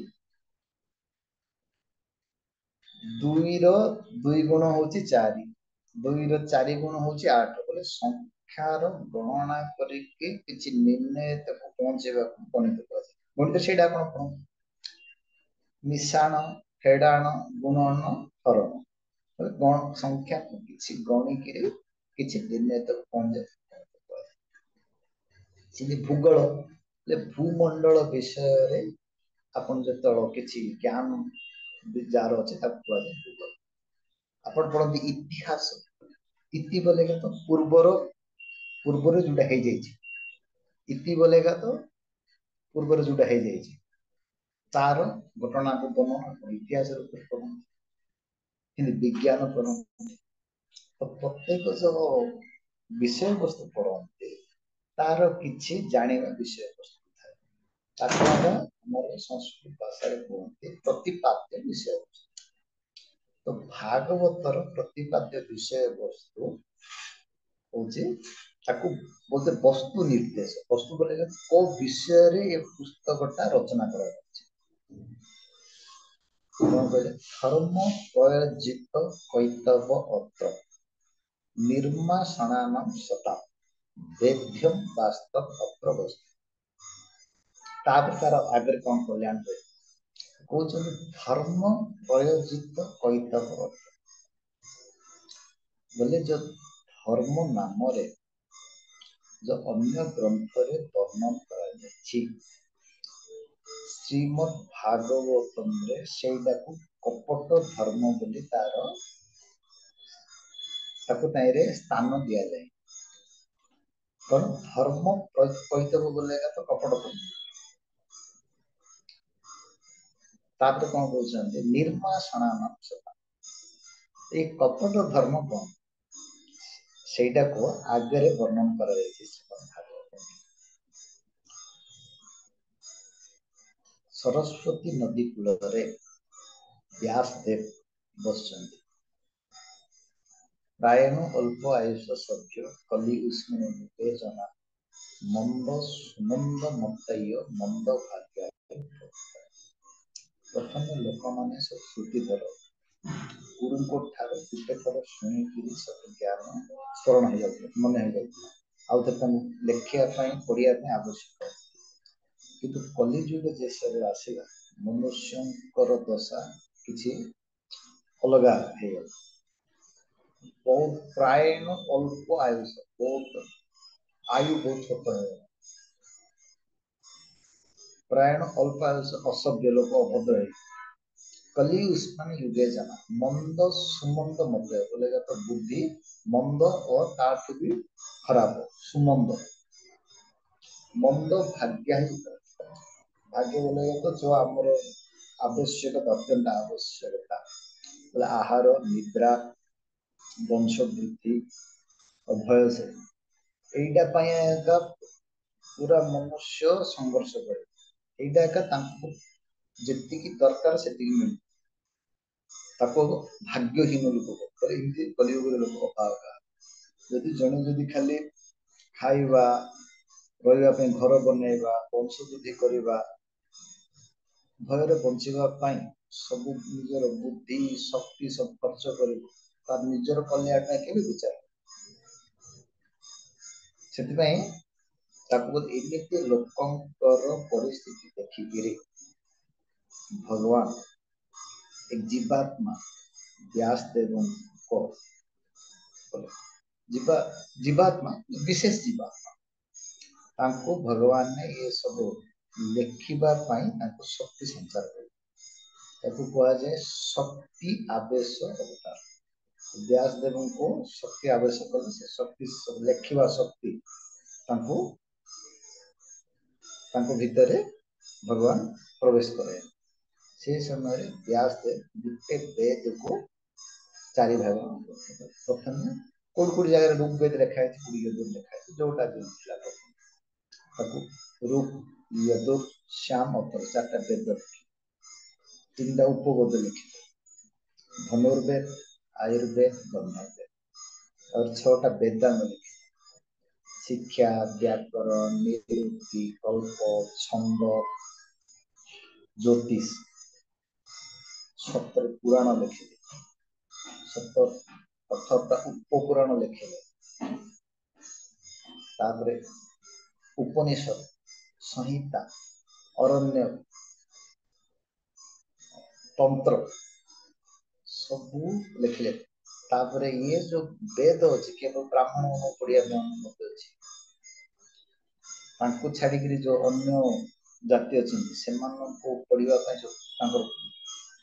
दुई रो दुई गुण होची चारि दुई रो चारि गुण होची आठ बोले संख्यार गणना करिके किसी निर्णय तक पहुंचेबा गणित कहा जाए गणित सेटा कोन मिशाण फेडाण गुणन हरण गण संख्या को किसी गणिक किसी निर्णय तक पहुंचे सिंधी भूगोल भूमंडल विषय रे अपन जत किसी ज्ञान जार अच्छे भूगोल अपन पढ़ती इतिहास इति बोलेगा तो पूर्वर पूर्वर जोटा हो जाइए इति बोलेगा तो पूर्वर जोटा हो जाइए तार घटना को वर्णन इतिहास विज्ञान पढ़ते तो प्रत्येक जो विषय वस्तु पढ़ते तार किछि जानिबा विषय वस्तु थाए ताको हमारे संस्कृत भाषा कहते प्रतिपाद्य विषय वस्तु। तो भागवतर प्रतिपाद्य विषय वस्तु होचे ताको बोलते वस्तु निर्देश। वस्तु बोले को विषय रे ये पुस्तकटा रचना करा कौन कहले धर्म प्रयोजित कैतव अत्र निर्मासणानां सता वेद्यम वास्तव अत्र वस्तु। तापर तार आगे कौन कल्याण कहते धर्म प्रयोजित कैतव अत्र बोले जो धर्म नाम रे जो अन्य ग्रंथ रे वर्णन करा जायछि श्रीमद् भागवतम रे सेटा को कपट धर्म बोली ताको ताइरे स्थान दिया जाए। कौन धर्म कैतव बोले तो कपट धर्म। तापर कौन कहते निर्मासणानां सता ये कपट धर्म कौन सेटा को आगे वर्णन करा जायछि श्रीमद् भागवतम। सरस्वती नदी कूल व्यासदेव बसचंदी प्रायण अल्प आयुष सभ्य कलि उष्ण जना मंद सुमंद मत्तय मंद भाग्य। प्रथम लोक मैंने सब श्रुतिधर गुरु ठार गोटे थर शुणी सब ज्ञान स्मरण हो जाता मन हो जाता आउ थे लेखिया पढ़िया आवश्यक किंतु कलिजुग जेसरे आसला मनुष्य दशा किसी अलग हो बहुत प्रायण अल्प आयुष बहुत आयु बहुत छोट हो प्रायण अल्प आयुष असभ्य लोक अभद्र कलि उष्ण युगे जना मंद सुमंद मध्य बोलेगा तो बुद्धि मंद और ताठ भी खराब सुमंद मंद भाग्य ही भाग्य बोलेगा तो जो आमर आवश्यकता अत्यंत आवश्यकता बोले आहार निद्रा वंश वृद्धि अभय से यहीटा पूरा मनुष्य संघर्ष करे यहीटा जी दरकार से मिल भाग्यहीन लोक कलियुग लोक अभाव जदि जड़े जदि खाली खाइबा रही घर बनइबा वंश वृद्धि करवा भयर बचाई सब निजर बुद्धि शक्ति सब खर्च कर निजर कल्याण के विचार से लोकर परिस्थिति देखिकी भगवान एक जीवात्मा व्यासदेव को जीवात्मा विशेष जीवात्मा भगवान ने ये सब लिखा शक्ति संचार कर जाए शक्ति आवेश अवतार व्यासदेव को शक्ति आवेश कर शक्ति लिखा शक्ति भितर भगवान प्रवेश करे से समय व्यासदेव गोटे वेद को चारि भाग प्रथम कोड कोड जगह ऋग्वेद लिखाई यजुर्वेद लिखाई जोटा रूप यजुर श्याम अपर चार वेद तीन उपवेद लिखे धनुर्वेद आयुर्वेद गंधर्वेद और 6टा वेदांग लिखे शिक्षा व्याकरण निरुक्ति कल्प छंद ज्योतिष 70 पुराण लिखे 18टा उपपुराण लिखे उपनिषद संहिता अरण्य तंत्र सब लिखले ये जो वेद अच्छी केवल ब्राह्मण मान पढ़िया अनुमति अच्छी छाड़ी जो अन्य जाति अच्छी पढ़ा जो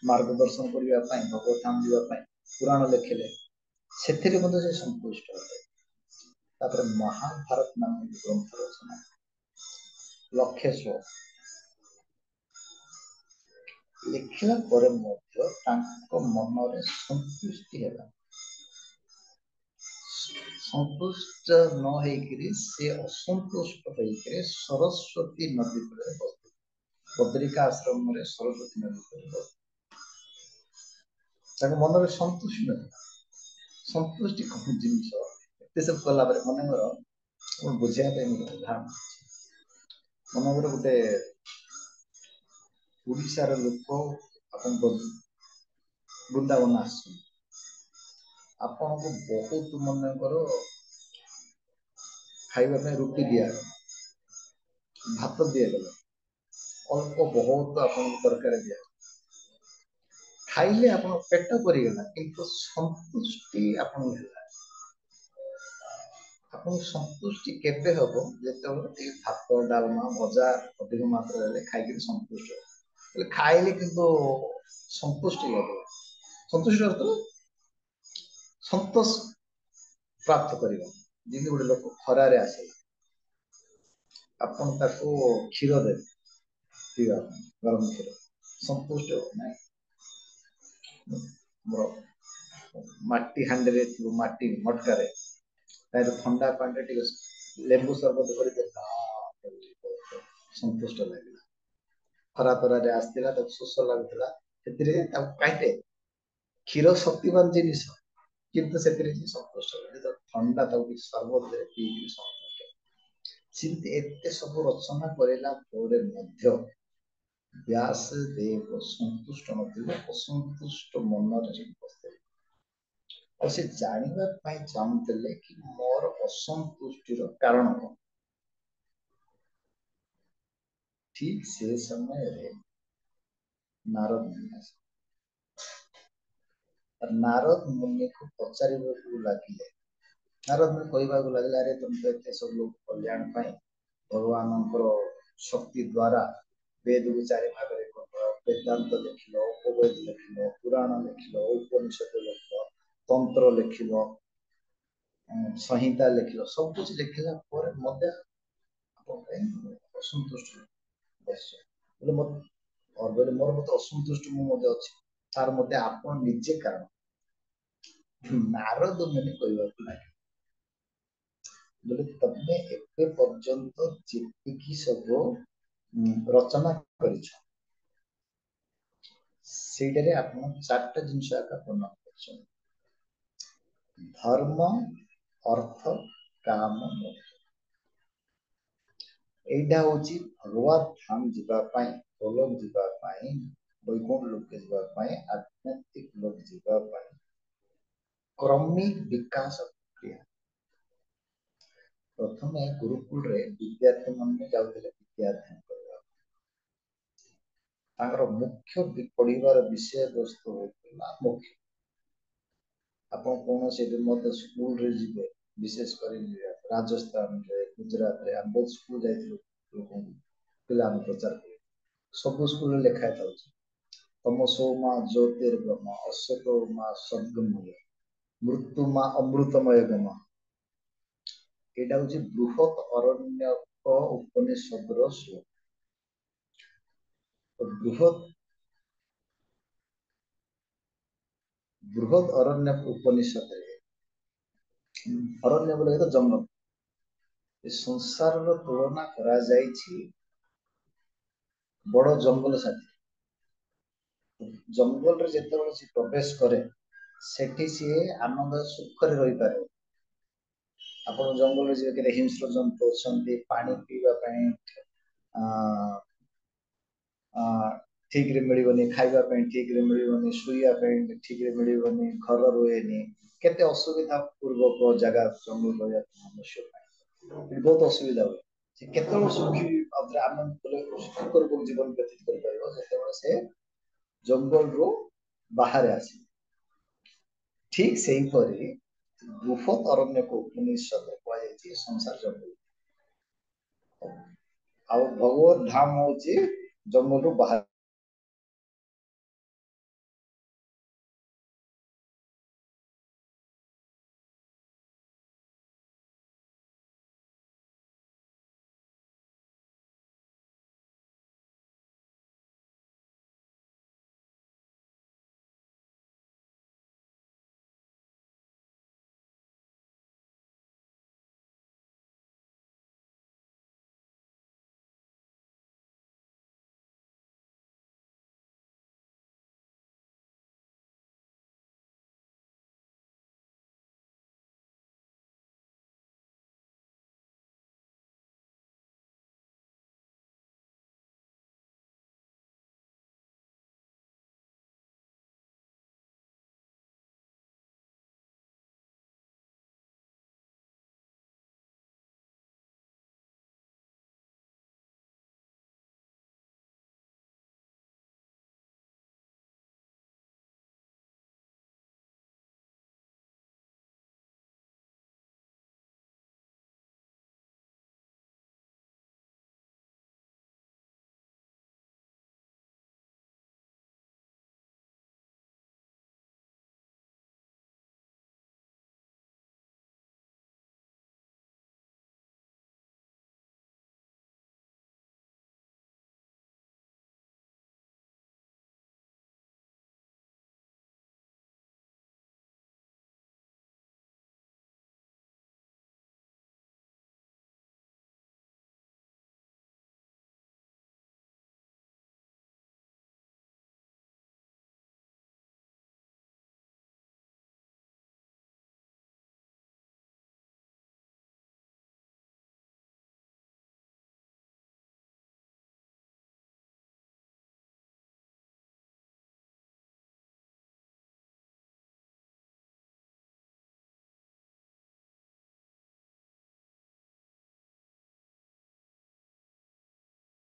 मार्गदर्शन करने भगवत धाम जावाई पुराण लिखिले से संतुष्ट होते महाभारत नाम ग्रंथ रचना लक्षेश लिखला मन रे संतुष्टि है संतुष्ट न से असंतुष्ट सरस्वती नदी पर ବଦ୍ରିକା ଆଶ୍ରମରେ ସରସ୍ୱତୀ ନଦୀ ତାଙ୍କ ମନରେ ସନ୍ତୁଷ୍ଟି ନଥିଲା। ସନ୍ତୁଷ୍ଟି କଣ ଜିନିଷ ଏତେ ସବୁ କଲା ପରେ ମନେକର ମୁଁ ବୁଝିବା ପାଇଁ ଗୋଟେ ଉଦାହରଣ ମନେକର ଗୋଟେ ଓଡ଼ିଶାର ଲୋକ ଆପଣଙ୍କ ବୃନ୍ଦାବନ ଆସୁଛନ୍ତି ଆପଣଙ୍କୁ ବହୁତ ମନେକର ଖାଇବା ପାଇଁ ରୁଟି ଦିଆଗଲା ଭାତ ଦିଆଗଲା ଅଳ୍ପ ବହୁତ ଆପଣଙ୍କୁ ତରକାରୀ ଦିଆଗଲା ଖାଇଲେ ଆପଣ ପେଟ ପରିଗଲା କିନ୍ତୁ ସନ୍ତୁଷ୍ଟି ଆପଣଙ୍କୁ ହେଲା ଆପଣଙ୍କୁ ସନ୍ତୁଷ୍ଟି କେବେ ହବ ଯେତେବେଳେ ଟିକେ ଭାତ ଡାଲମା ଭଜା ଅଧିକ ମାତ୍ରାରେ ହେଲେ ଖାଇକିରି ସନ୍ତୁଷ୍ଟ ହବ ହେଲେ ଖାଇଲେ କିନ୍ତୁ ସନ୍ତୁଷ୍ଟି ଲାଗିବ ସନ୍ତୁଷ୍ଟି ଅର୍ଥ ସନ୍ତୋଷ ପ୍ରାପ୍ତ କରିବା ଯେମିତି ଗୋଟେ ଲୋକ ଖରାରେ ଆସିଲା ଆପଣ ତାକୁ କ୍ଷୀର ଦେବେ ପିଇବା ପାଇଁ ଗରମ କ୍ଷୀର ସନ୍ତୁଷ୍ଟ ହବ ନାହିଁ ଆମର ମାଟି ହାଣ୍ଡିରେ ଥିବ ମାଟି ମଟକାରେ ତାର ଥଣ୍ଡା ପାଣିରେ ଟିକେ ଲେମ୍ବୁ ସରବତ କରି ସନ୍ତୁଷ୍ଟ ଲାଗିଲା ଖରା ତରାରେ ଆସିଥିଲା ତାକୁ ଶୋଷ ଲାଗୁଥିଲା ସେଥିରେ ତାକୁ କାହିଁରେ କ୍ଷୀର ଶକ୍ତିମାନ ଜିନିଷ କିନ୍ତୁ ସେଥିରେ ସନ୍ତୁଷ୍ଟ ଥଣ୍ଡା ତାକୁ ସର୍ବତରେ ପିଇକି ସନ୍ତୁଷ୍ଟ ସେମିତି ଏତେ ସବୁ ରଚନା କରିଲା ପରେ ମଧ୍ୟ ବ୍ୟାସ ଦେବ ସନ୍ତୁଷ୍ଟ ନଥିଲେ ଅସନ୍ତୁଷ୍ଟ ମନରେ ବସିଥିଲେ ଆଉ ସେ ଜାଣିବା ପାଇଁ ଚାହୁଁଥିଲେ କି ମୋର ଅସନ୍ତୁଷ୍ଟିର କାରଣ କଣ ଠିକ ସେ ସମୟରେ ନାରଦ ମୁନି ଆସିଲେ ନାରଦ ମୁନିକୁ ପଚାରିବାକୁ ଲାଗିଲେ ନାରଦ ମୁନି କହିବାକୁ ଲାଗିଲା ଆରେ ତମେ ତ ଏତେ ସବୁ ଲୋକ କଲ୍ୟାଣ ପାଇଁ ଭଗବାନଙ୍କର ଶକ୍ତି ଦ୍ୱାରା ବେଦକୁ ଚାରି ଭାଗରେ କରିବ ବେଦାନ୍ତ ଲେଖିଲ ଉପବେଦ ଲେଖିଲ ପୁରାଣ ଲେଖିଲ ଉପନିଷଦ ଲେଖିଲ ତନ୍ତ୍ର ଲେଖିଲ ସଂହିତା ଲେଖିଲ ସବୁ କିଛି ଲେଖିଲା ପରେ ମଧ୍ୟ ଆପଣ ପାଇଁ ଅସନ୍ତୁଷ୍ଟ ବସିଛ ବୋଲେ ମୋର ମତେ ଅସନ୍ତୁଷ୍ଟ ମୁଁ ମଧ୍ୟ ଅଛି ତାର ମତେ ଆପଣ ନିଜେ କାରଣ ନାରଦ ମୁନି କହିବାକୁ ଲାଗେ ବୋଲେ ତମେ ଏବେ ପର୍ଯ୍ୟନ୍ତ ଯେତିକି ସବୁ ରଚନା କରିଛ ସେଇଟାରେ ଆପଣ ଚାରିଟା ଜିନିଷ ଆକା ପୂର୍ଣ୍ଣ କରିଛନ୍ତି ଧର୍ମ ଅର୍ଥ କାମ ମୋକ୍ଷ ଏଇଟା ହଉଛି ଭଗବତ ଧାମ ଯିବା ପାଇଁ ଗୋଲକ ଯିବା ପାଇଁ ବୈକୁଣ୍ଠ ଲୋକ ଯିବା ପାଇଁ ଆଧ୍ୟାତ୍ମିକ ଲୋକ ଯିବା ପାଇଁ କ୍ରମିକ ବିକାଶ ପ୍ରକ୍ରିୟା ପ୍ରଥମେ ଗୁରୁକୁଳରେ ବିଦ୍ୟାର୍ଥୀ ମାନେ ଯାଉଥିଲେ ବିଦ୍ୟାର୍ଥୀ ତାଙ୍କର ମୁଖ୍ୟ ପଢିବାର ବିଷୟବସ୍ତୁ ହଉଥିଲା ମୋକ୍ଷ ଆପଣ କୌଣସି ମଧ୍ୟ ସ୍କୁଲରେ ଯିବେ ବିଶେଷ କରି ରାଜସ୍ଥାନରେ ଗୁଜୁରାଟରେ ଆମେ ବହୁତ ସ୍କୁଲ ଯାଇଥିଲୁ ଲୋକଙ୍କୁ ପିଲାମାନେ ପ୍ରଚାର କରୁ ସବୁ ସ୍କୁଲରେ ଲେଖା ହେଇଥାଉଛି ତମସୋ ମା ଜ୍ୟୋତିର୍ଗମ ଅସତୋ ମା ସଦ୍ଗମୟ ମୃତ୍ୟୁ ମା ଅମୃତମୟ ଗମ ଏଇଟା ହଉଛି ବୃହତ ଅରଣ୍ୟକ ଉପନିଷଦର ଶ୍ଲୋକ ବୃହତ ଅରଣ୍ୟ ଉପନିଷଦରେ ଅରଣ୍ୟ ବୋଲେ ତ ଜଙ୍ଗଲ ଏ ସଂସାରର ତୁଳନା କରାଯାଇଛି ବଡ ଜଙ୍ଗଲ ସାଥି ଜଙ୍ଗଲରେ ଯେତେବେଳେ ସେ ପ୍ରବେଶ କରେ ସେଠି ସିଏ ଆନନ୍ଦ ସୁଖରେ ରହିପାରେ ଆପଣ ଜଙ୍ଗଲରେ ଯିବେ କେତେ ହିଂସ୍ର ଜନ୍ତୁ ଅଛନ୍ତି ପାଣି ପିଇବା ପାଇଁ ଆ ଠିକରେ ମିଳିବନି ଖାଇବା ପାଇଁ ଠିକରେ ମିଳିବନି ଶୋଇବା ପାଇଁ ଠିକରେ ମିଳିବନି ଘର ରୁହେନି କେତେ ଅସୁବିଧା ପୂର୍ବକ ଜାଗା ଜଙ୍ଗଲ ରହିବା ମନୁଷ୍ୟ ପାଇଁ ବହୁତ ଅସୁବିଧା ହୁଏ ସେ କେତେବେଳେ ସୁଖୀ ଆନନ୍ଦ ସୁଖ ଜୀବନ ବ୍ୟତୀତ କରିପାରିବ ଯେତେବେଳେ ସେ ଜଙ୍ଗଲରୁ ବାହାରେ ଆସିବ ଠିକ ସେଇପରି ବୃହତ ଅରଣ୍ୟକୁ ଉପନିଷଦରେ କୁହାଯାଇଛି ସଂସାର ଜଙ୍ଗଲ ଆଉ ଭଗବତ ଧାମ ହଉଛି ଜଙ୍ଗଲରୁ ବାହାର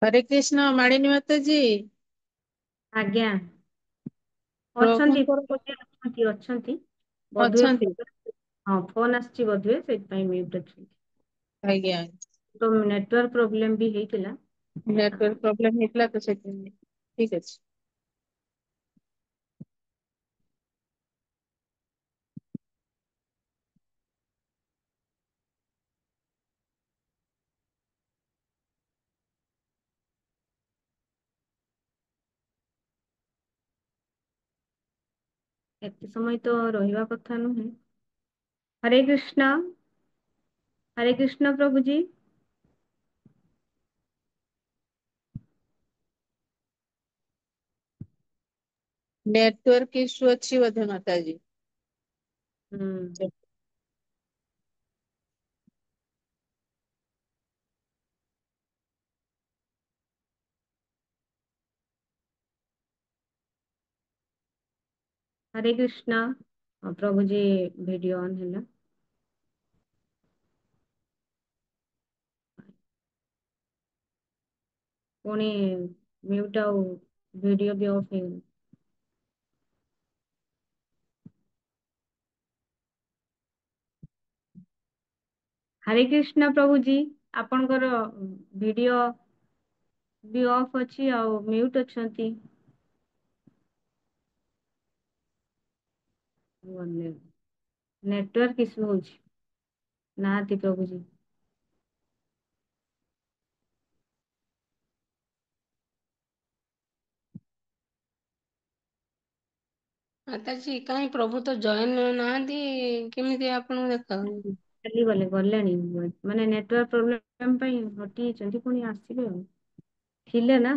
हरे कृष्ण मालिनी माता जी। आज्ञा प्रभुଙ୍କର अछंती बोधुए ଅଛନ୍ତି। फोन। हाँ फोन आछि बोधुए सेटपाई म्यूट अछि। ଆଜ୍ଞା तो नेटवर्क प्रॉब्लम भी हेतिला। ନେଟୱାର୍କ ପ୍ରୋବ୍ଲେମ ହେଇଥିଲା ତ ସେଥିପାଇଁ। ଠିକ ଅଛି। एते समय तो रहिबा कथा नुहे। हरे कृष्ण प्रभु जी। नेटवर्क इश्यू ଅଛି ବୋଧେ ମାତାजी। हम्म। हरे कृष्ण प्रभु जी वीडियो ऑन है ना। पुणी म्यूट आउ वीडियो भी ऑफ है। हरे कृष्ण प्रभु जी आपनकर वीडियो भी ऑफ अछि आउ म्यूट अछंती। नेटवर्क इश्यू होछि नाति प्रभु जी। ମାତାଜୀ କାହିଁ ପ୍ରଭୁ ତ ଜଏନ୍ ନାହାନ୍ତି, କେମିତି ଆପଣଙ୍କୁ ଦେଖାଉନି? ଚାଲି ଗଲେ ଗଲେଣି ମାନେ ନେଟୱାର୍କ ପ୍ରୋବ୍ଲେମ ପାଇଁ ହଟି ଯାଇଛନ୍ତି ପୁଣି ଆସିବେ ଆଉ। ଥିଲେ ନା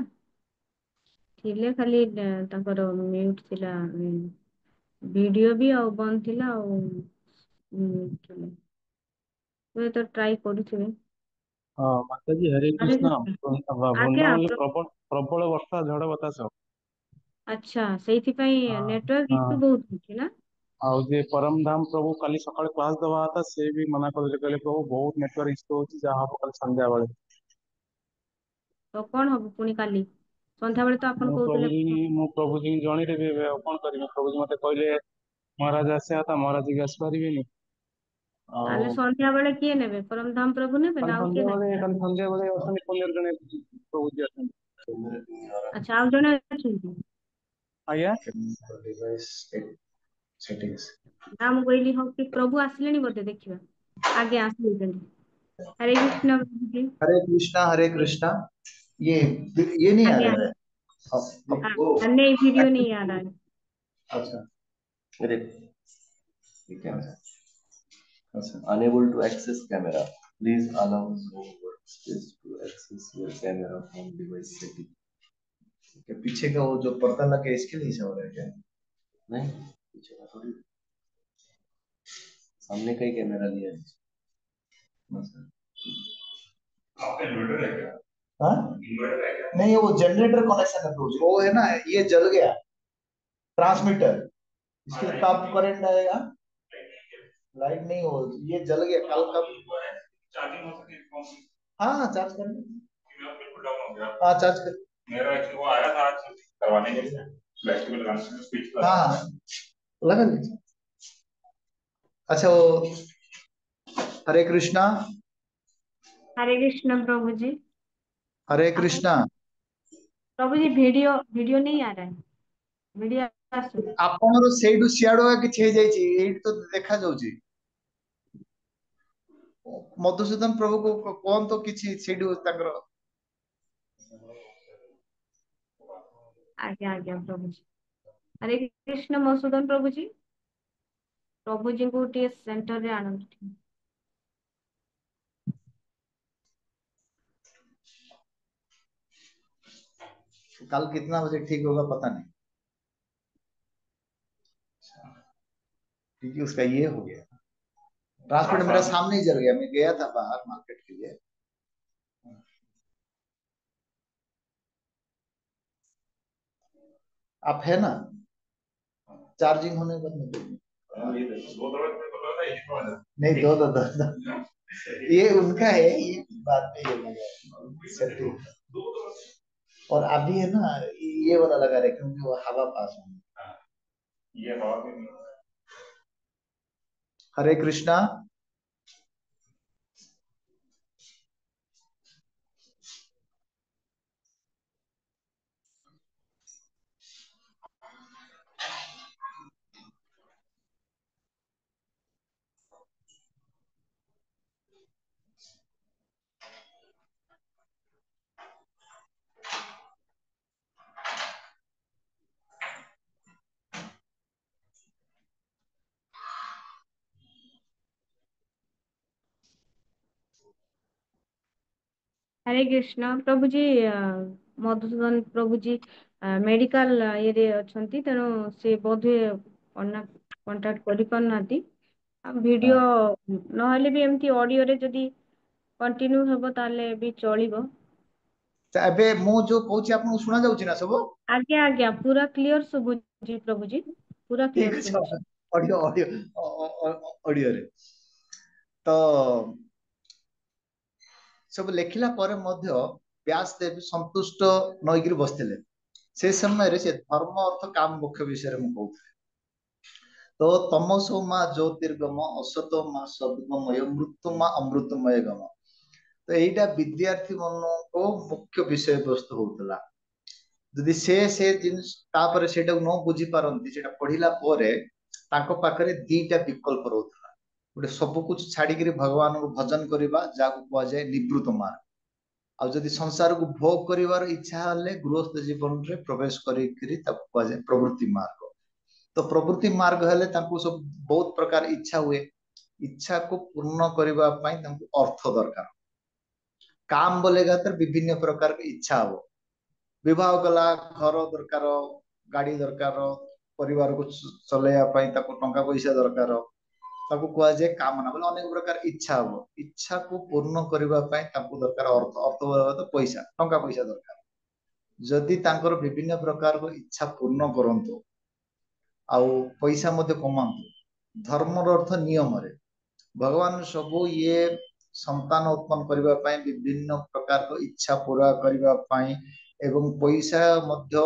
ଥିଲେ ଖାଲି ତାଙ୍କର म्यूट ଥିଲା वीडियो भी ଆଉ ବନ୍ଦ ଥିଲା ଆଉ ହୁଏ ତ ଟ୍ରାई କରୁଥିବେ। ହଁ ମାତାଜୀ ହରେ ହରେ କୃଷ୍ଣ। କୃଷ୍ଣ। ଆଜ୍ଞା ବୃନ୍ଦାବନରେ ପ୍ରବଳ ବର୍ଷା ଝଡ଼ ବତାସ। ଆଚ୍ଛା ସେଇଥିପାଇଁ ହଁ ନେଟୱାର୍କ ହଁ। ଇସୁ ବହୁତ ହଉଛି ନା। ଆଉ ଯେ ପରମ ଧାମ ପ୍ରଭୁ କାଲି ସକାଳେ କ୍ଲାସ ଦେବା କଥା ସେ ବି ମନା କରିଦେଲେ, କହିଲେ ପ୍ରଭୁ ବହୁତ ନେଟୱାର୍କ ଇସ୍ୟୁ ହଉଛି, ଯାହା ହବ କାଲି ସନ୍ଧ୍ୟାବେଳେ। ତ କଣ ହବ ପୁଣି କାଲି ସନ୍ଧ୍ୟାବେଳେ ତ ଆପଣ ମୁଁ କହୁଥିଲେ। ପ୍ରଭୁଜୀ ମୁଁ ପ୍ରଭୁଜୀ ଜଣେଇଦେବି ଏବେ, ଆଉ କଣ କରିବି। ପ୍ରଭୁଜୀ ମତେ କହିଲେ ମହାରାଜ ଆସିବା କଥା, ମହାରାଜ ବି ଆସିପାରିବେନି। ଆଉ ତାହେଲେ ସନ୍ଧ୍ୟା ବେଳେ କିଏ ନେବେ? ପରମଧାମ ପ୍ରଭୁ ନେବେ ନା ଆଉ କିଏ ନେବେ? କାଲି ସନ୍ଧ୍ୟାବେଳେ ଅଛନ୍ତି 15 ଜଣ ପ୍ରଭୁଜୀ ଅଛନ୍ତି। ଆଚ୍ଛା ଆଉ ଜଣେ ଅଛନ୍ତି। ଆଜ୍ଞା ନା ମୁଁ କହିଲି ହଉ କି ପ୍ରଭୁ ଆସିଲେଣି ବୋଧେ ଦେଖିବା। ଆଜ୍ଞା ଆସିଲେଣି। हरे कृष्ण प्रभु जी। हरे कृष्णा। ये ये नहीं आ आगे रहा आगे। है। नहीं वीडियो नहीं आ रहा है। अच्छा अरे ये क्या है? अच्छा unable to access camera, please allow no workspace to access your camera from device setting। क्या पीछे का वो जो पर्दा लगे इसके लिए ऐसा हो रहा है क्या? नहीं पीछे का थोड़ी, सामने का ही कैमरा लिया है। अच्छा। आपका इन्वर्टर है क्या? हाँ इन्वर्टर है क्या? नहीं वो जनरेटर कनेक्शन है तो वो है ना, ये जल गया ट्रांसमीटर, इसके तब करंट आएगा। लाइट नहीं हो, ये जल गया कल कब चार्जिंग हो सके। हाँ चार्ज कर बिल्कुल डाउन हो गया। हाँ चार्ज कर। मेरा एक्चुअली वो आया था आज करवाने के लिए, बैटरी में लगाने के लिए स्विच हाँ लगा लीजिए। अच्छा वो हरे कृष्णा। हरे कृष्ण प्रभु जी। हरे आपन कृष्णा। प्रभु जी वीडियो नहीं आ रहा है। वीडियो आसु आपनर सेडू सियाडो किछ हे जाई छी, एही तो देखा जाउची। मधुसूदन प्रभु को कौन तो किछि सेडू ताकर। आज्ञा आज्ञा प्रभु जी। हरे कृष्ण मधुसूदन प्रभु जी। प्रभु जी को टी सेंटर रे आनंद। कल कितना बजे ठीक होगा पता नहीं, क्योंकि उसका ये हो गया ट्रांसपोर्ट मेरा सामने ही जल गया। मैं गया था बाहर मार्केट के लिए। आप है ना चार्जिंग होने पर नहीं दो ये उनका है, ये बाद में ये लगा सेटिंग। और अभी है ना ये वाला लगा रहे क्योंकि वो हवा पास होगी। हरे कृष्णा। हरे कृष्ण प्रभु जी मधुसूदन प्रभु जी मेडिकल ये अच्छी तेणु से बोधे कंटाक्ट कर वीडियो नहले भी एमती ऑडियो रे जदी कंटिन्यू हेबो ताले भी चलिबो। एबे मु जो कहूची आपन सुना जाउची ना सब? आज्ञा आज्ञा पूरा क्लियर सुबुजी प्रभु जी पूरा ठीक क्लियर है सुबुजी। ऑडियो ऑडियो ऑडियो रे तो सब लेखिला पर मध्य व्यासदेव संतुष्ट नइगिरी बसथिले। से समय रे से धर्म अर्थ काम मोक्ष विषय रे मु कहूथि। तो तमसो मा ज्योतिर्गम असतो मा सद्गमय मृत्युमा अमृतमय गम। तो एइटा विद्यार्थी मन को मुख्य विषय वस्तु होतला। जदि से जिनिस तापर सेटा न बुझी पारंती सेटा पढ़िला पोरे ताको पाखरे दीटा विकल्प रहउतला। गोटे सब कुछ छाड़ी करी भगवान को भजन करिबा जाको कुआ जाय निवृत्त मार्ग। आ जदि संसार को भोग करिवार इच्छा हले गृहस्थ जीवन रे प्रवेश करी करी ताको कुआ जाय प्रवृत्ति मार्ग। तो प्रवृत्ति मार्ग हेले ताको सब बहुत प्रकार इच्छा हुए। इच्छा को पूर्ण करिबा पई ताको अर्थ दरकार। काम बोलेगा तो विभिन्न प्रकार की इच्छा हो। विवाह कला घर दरकार गाड़ी दरकार परिवार को चलैया पई ताको टंका पैसा दरकार ताको कुआ जाय कामना बोले अनेक प्रकार इच्छा हो। इच्छा को पूर्ण करिबा पई ताको दरकार अर्थ अर्थ बोले तो पैसा टंका पैसा दरकार। जदि तांकर विभिन्न प्रकार को इच्छा पूर्ण करंतु आउ पैसा मध्य कमांतु धर्मर अर्थ नियम रे भगवान सबू ये संतान उत्पन्न करिबा पई विभिन्न प्रकार को इच्छा पूरा करिबा पई एवं पैसा मध्य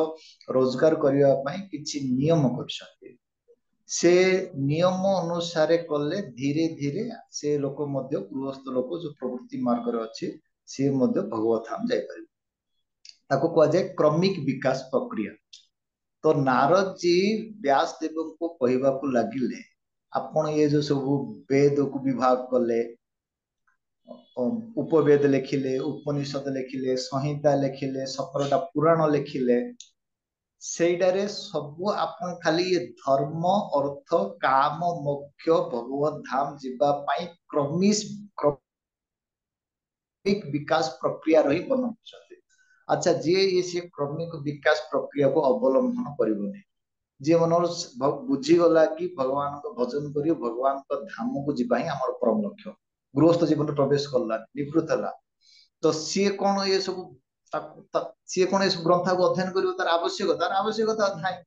रोजगार करिबा पई किछि नियम करछथि। से नियम अनुसार कले धीरे धीरे से लोक मध्य गृहस्थ लोक जो प्रवृत्ति मार्ग रे अछि से मध्य भगवत धाम जाय पारि। ताको कुआ जाय क्रमिक विकास प्रक्रिया। तो नारद जी व्यास देव को कहवा को लगिले आपण ये जो सब वेद को विभाग कले उपवेद लिखिले उपनिषद लिखिले संहिता लिखिले 17टा पुराण लिखिले सेटारे सब आपण खाली ये धर्म अर्थ काम मोक्ष भगवत धाम जीवा पाई क्रमिक विकास प्रक्रिया रही बनाउछथि। अच्छा जे ये से क्रमिक विकास प्रक्रिया को अवलंबन करिवने जे मनर बुझी गला कि भगवान को भजन करी भगवान को धाम को जीवा ही हमर परम लक्ष्य गृहस्थ जीवन प्रवेश करला निवृत्त हला तो सी कौन ये सब सी कौन ये ग्रंथ को अध्ययन करियो तार आवश्यकता नाही।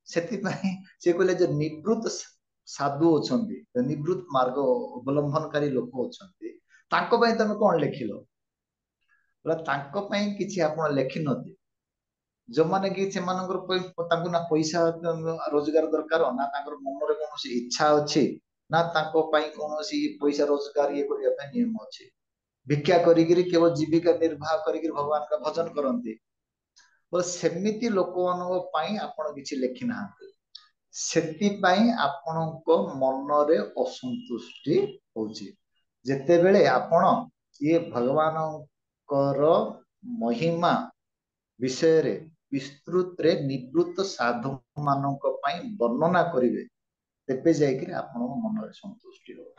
सेतिपई से कहले जे निवृत्त साधु अछंती निवृत्त मार्ग अवलंबनकारी लोक अछंती तांको पई तमे कोन लेखिलो बोला तांको पई किछि आपण लेखि नथि जो माने कि से मानकर तांको ना पैसा रोजगार दरकार ना तांकर मन रे कोनोसी इच्छा अछि ना तांको पई कोनोसी पैसा रोजगार ये करिया पई नियम अछि। भिक्षा करिगिरी केवल जीविका निर्वाह करिगिरी भगवान का भजन करंती बोले सेमिति लोकमानक पई आपण किछि लेखि नाहंती सेति पई आपणको मन रे असंतुष्टि होछि। जेते बेले आपण ये भगवानकर महिमा विषय रे विस्तृत रे निवृत्त साधु मानक पई वर्णना करिवे तेबे जायकि आपण मन रे संतुष्टि हो।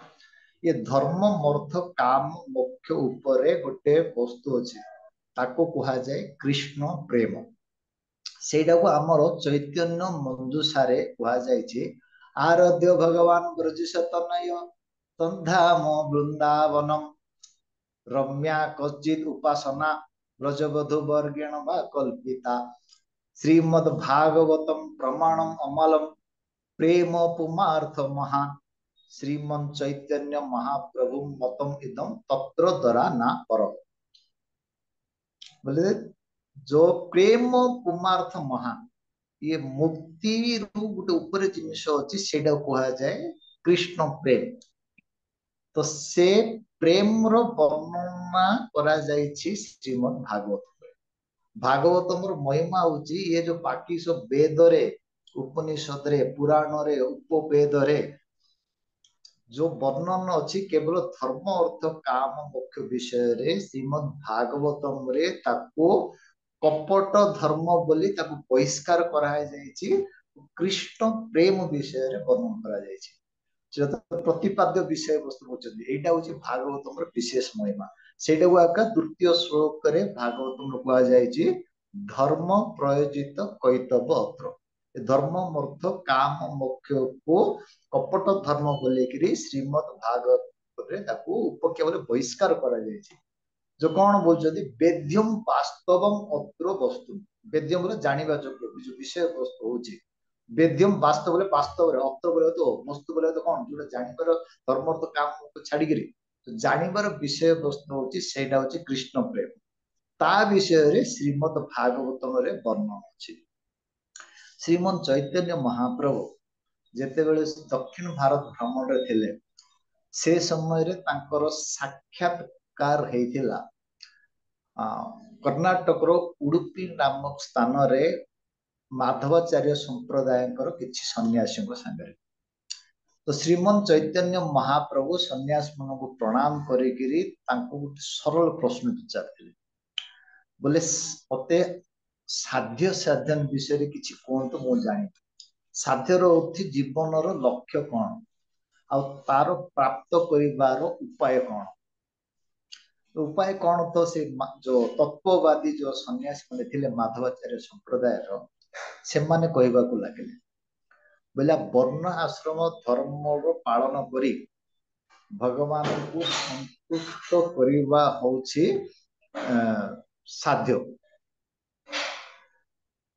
ये धर्म अर्थ काम मोक्ष ऊपर गोटे वस्तु अछि ताको कहा जाय कृष्ण प्रेम। सेटा को हमर चैतन्य मंजुषारे कहा जायछि आराध्य भगवान ब्रज सतनय तन्धाम वृंदावनम रम्या कच्चित उपासना ब्रजवधु वर्गेण वा कल्पिता श्रीमद् भागवतम प्रमाणम अमलम प्रेम पुमार्थ महान श्रीमन चैतन्य महाप्रभु मतम इदम तत्र दरा ना पर बोले जो प्रेम कुमार्थ महान ये मुक्ति रु गोटे ऊपर जिनिस अच्छी से कह जाए कृष्ण प्रेम। तो से प्रेम रो वर्णना करा जायछि श्रीमद् भागवत। भागवतम महिमा होची ये जो बाकी सब वेद रे उपनिषद रे पुराण रे उपवेद रे जो वर्णन अच्छी केवल धर्म अर्थ काम मुख्य विषय रे श्रीमद् भागवतम रे ताको कपट धर्म बोली ताको बहिष्कार करा जायछि। कृष्ण प्रेम विषय रे वर्णन करा जायछि। सेटा तो प्रतिपाद्य विषय वस्तु होचंदी एटा होची भागवतम रे विशेष महिमा। सेटा को आका द्वितीय श्लोक रे भागवतम रे कहा जायछि धर्म प्रयोजित कैतव अत्र। धर्म अर्थ काम मुख्य को कपट धर्म बोलेकरी श्रीमद् भागवत रे ताको उपख्या बोले बहिष्कार करा जायछि। जो कौन बोलते वेद्यम वास्तवम अत्र वस्तु वेद्यम बोले जानिबा योग्य जो विषय वस्तु होची वेद्यम वास्तव बोले वास्तव रे अत्र बोले तो वस्तु बोले तो कौन जो जानिबार धर्म अर्थ काम को छाड़ी करी तो जानिबार विषय वस्तु होची सेटा होची कृष्ण प्रेम। ता विषय रे श्रीमद् भागवतम रे वर्णन अछि। श्रीमन चैतन्य महाप्रभु जेतेबेले दक्षिण भारत भ्रमण रे थिले से समय रे तांकर साक्षात्कार हेतिला कर्नाटक रो उडुपी नामक स्थान रे माधवाचार्य संप्रदाय किछि सन्यासी संगे। तो श्रीमन चैतन्य महाप्रभु सन्यास मन को प्रणाम करिकिरी तांको सरल प्रश्न पचारथिले बोले मते साध्य साधन विषय रे किछि कोंतो मो जानि साध्य रो अर्थ जीवन रो लक्ष्य कोन आ तार प्राप्त करिवार उपाय कोन उपाय कौन तो से जो तत्ववादी जो सन्यासी मैंने थिले माधवाचार्य संप्रदाय से माने कहबा को लागिले बोला वर्ण आश्रम धर्म रो पालन करी भगवान को संतुष्ट करिवा होछि साध्य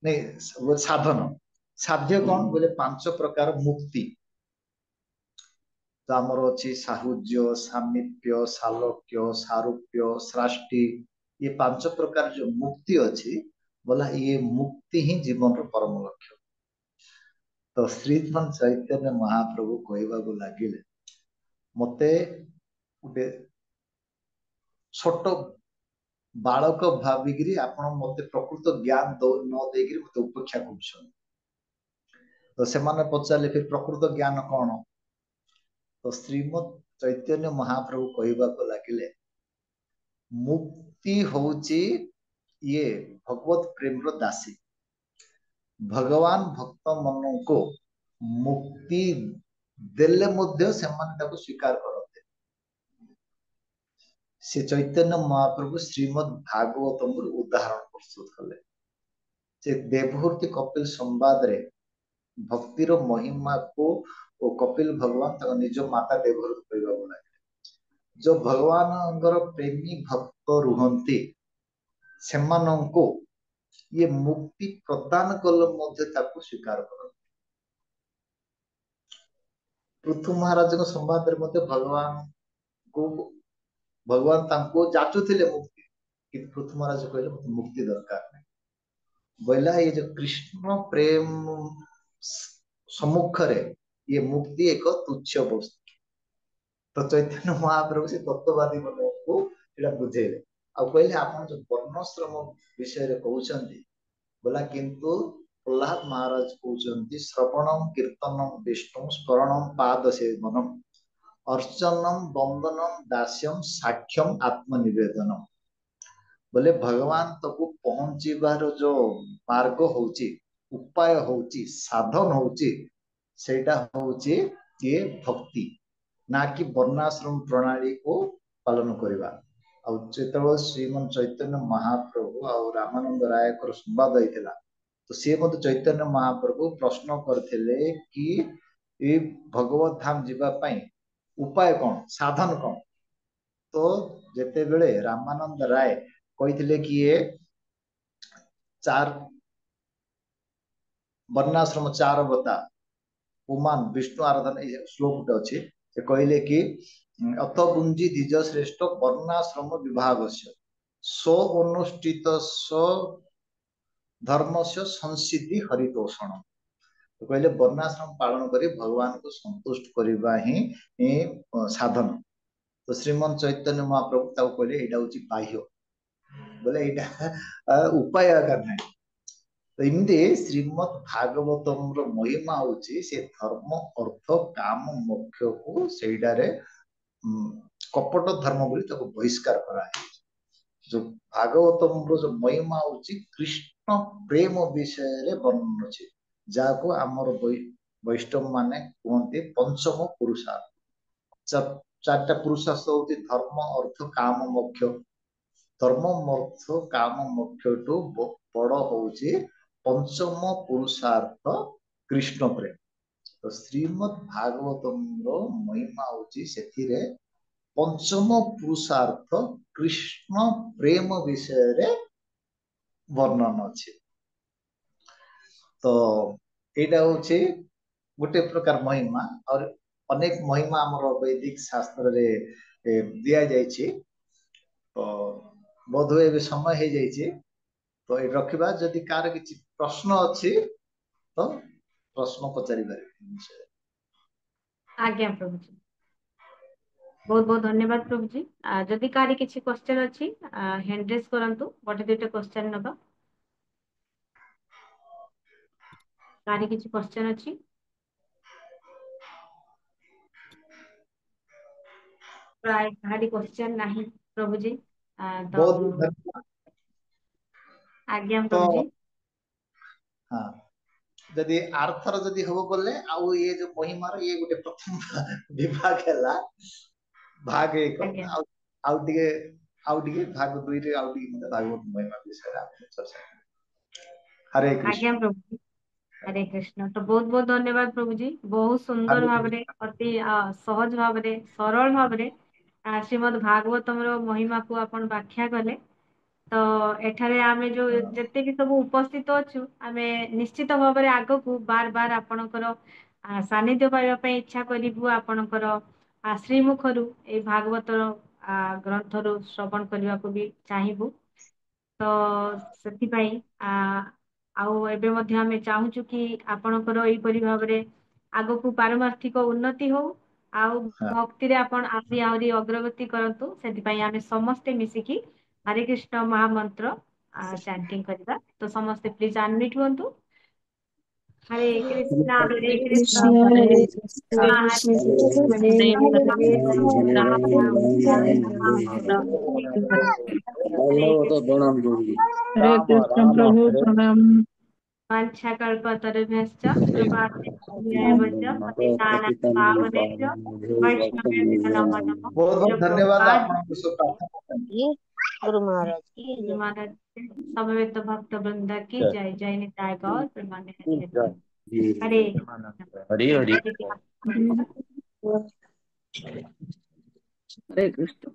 नहीं साधन। साध्य कौन बोले 5 प्रकार मुक्ति तो आमर अच्छी साहुज्य सामिप्य सालोक्य सारूप्य सृष्टि ये 5 प्रकार जो मुक्ति अच्छी बोला ये मुक्ति ही जीवन रो परम लक्ष्य। तो श्रीमन चैतन्य महाप्रभु कहवा को लगिले मते गोटे छोट बालक भाविकी आपण मते प्रकृत ज्ञान न देकिरी मते उपेक्षा करछन। तो से माने पचारले फिर प्रकृत ज्ञान कौन तो श्रीमद चैतन्य महाप्रभु कहवा को लगिले मुक्ति होची ये भगवत प्रेम रो दासी भगवान भक्त मन को मुक्ति देले मध्य से माने ताको स्वीकार करते। से चैतन्य महाप्रभु श्रीमद् भागवतम उदाहरण प्रस्तुत कले। से देवहूति कपिल संवाद रे भक्तिर महिमा को ओ कपिल भगवान तक निज माता देवहूति कहबा को लागे जो भगवान प्रेमी भक्त रुहंती सेमानंको ये मुक्ति प्रदान कल मध्य ताको स्वीकार कर। पृथु महाराज को संवाद रे मध्य भगवान तांको जाचुथिले मुक्ति कि पृथु महाराज कहले मते मुक्ति दरकार नहीं बोला ये जो कृष्ण प्रेम सम्मुख रे ये मुक्ति एक तुच्छ वस्तु। तो चैतन्य महाप्रभु से तत्ववादी मन को एटा बुझेले आ कहले आपण जो वर्णाश्रम विषय रे कहउछंती बोला किंतु प्रहलाद महाराज कहउछंती श्रवणम कीर्तनम विष्णु स्मरणम पाद सेवनम अर्चनम वंदनम दास्यम साक्ष्यम आत्मनिवेदनम बोले भगवान तक पहुंचीबार जो मार्ग होची उपाय होची साधन होची सेटा होची ये भक्ति ना कि वर्णाश्रम प्रणाली को पालन करवा। जो श्रीमन चैतन्य महाप्रभु और रामानंद राय को संवाद होता तो सी मत चैतन्य महाप्रभु प्रश्न करथिले कि ये भगवत धाम जीवा पाई उपाय कौन साधन कौन। तो जेते बेले रामानंद राय कहते कि ये 4 वर्णाश्रम 4 बता उमान विष्णु आराधना श्लोक अच्छे से कहले कि अथ पुंजी द्विज श्रेष्ठ वर्णाश्रम विभाग सो अनुष्ठित धर्मस्य संसिद्धि हरितोषण। तो कहले वर्णाश्रम पालन करी भगवान को संतुष्ट करवा ही साधन। तो श्रीमन चैतन्य महाप्रभु ताको कहले एटा होची बाह्य, बोले एटा उपाय आकार नहीं। तो इमती श्रीमद भागवतम रो महिमा होची से धर्म अर्थ काम मोक्ष को सेडारे कपट धर्म बोली ताको बहिष्कार करा है। जो भागवतम रो जो महिमा होची कृष्ण प्रेम विषय रे वर्णन अछि, जाको हमर वैष्णव माने कहते पंचम पुरुषार्थ। चारटा पुरुषार्थ होती धर्म अर्थ काम मोक्ष। धर्म अर्थ काम मोक्ष टू बड़ होची पंचम पुरुषार्थ कृष्ण प्रेम। तो श्रीमद भागवतम रो महिमा होची सेथिरे पंचम पुरुषार्थ कृष्ण प्रेम विषय रे वर्णन अछि। तो एटा होची गोटे प्रकार महिमा, और अनेक महिमा हमर वैदिक शास्त्र रे दिया जायछि। तो बोध हुए भी समय हो जायछि, तो ये रखिबा। जदि कार किछि प्रश्न अछि तो प्रश्न पचारि पारे। आज्ञा प्रभु जी, बहुत बहुत धन्यवाद प्रभु जी। जदि कारी किछि क्वेश्चन अछि हैंड रेज करंतु, गोटे दुईटा क्वेश्चन नबा। कारी किछि क्वेश्चन अछि? प्राय कारी क्वेश्चन नाही प्रभु जी। तो बहुत धन्यवाद। आज्ञा तो प्रभु जी। हाँ, जदि आर्थर जदि हो बोले आउ ये जो महिमार ये गोटे प्रथम विभाग हैला भाग 1 आज्ञा आउ टिके भाग 2 रे आउ टिके मते भागवत महिमा विषय रे आपने चर्चा करें। हरे आज्ञा कृष्ण। प्रभु जी। हरे कृष्ण। तो बहुत बहुत धन्यवाद प्रभु जी। बहुत सुंदर हरे भावरे अति सहज भावरे सरल भावरे श्रीमद भागवतम रो महिमा को आपण व्याख्या कले। तो एठारे आमे जो जते भी सब उपस्थित अछु, आमे निश्चित भाव आग को बार बार आपणकर सानिध्य पाइबा पे इच्छा करिबु। आपणकर श्रीमुखरु ए भागवतर ग्रंथरु श्रवण करबा को भी चाहिबु। तो सेति पई आउ एबे मध्य आमे चाहूचु कि आपणकर एई परि भावरे आग को पारमार्थिक उन्नति हो, आउ भक्ति रे आपण आसी आउरी अग्रगति करंतु। सेति पई आमे समस्ते मिसिकी हरे कृष्ण महामंत्र चैंटिंग करबा। तो समस्ते प्लीज अनम्यूट हुंतु। हरे कृष्णा हरे कृष्णा कृष्ण हरे कृष्णा हरे कृष्ण हरे कृष्णा हरे हरे राम हरे राम हरे हरे कृष्ण हरे कृष्ण प्रभु प्रणाम। वाञ्छा कल्पतरुभ्यश्च कृपा सिन्धुभ्येव च पतितानां पावनेभ्यो वैष्णवेभ्यो नमो नमः। बहुत बहुत धन्यवाद प्रभुपाद आपको सब प्रार्थना करते। गुरु महाराज की गुरु महाराज समवेत भक्त वृंदा की जय। जय निताय गौर प्रेमानंद हरे हरि हरि कृष्ण। हरे कृष्ण।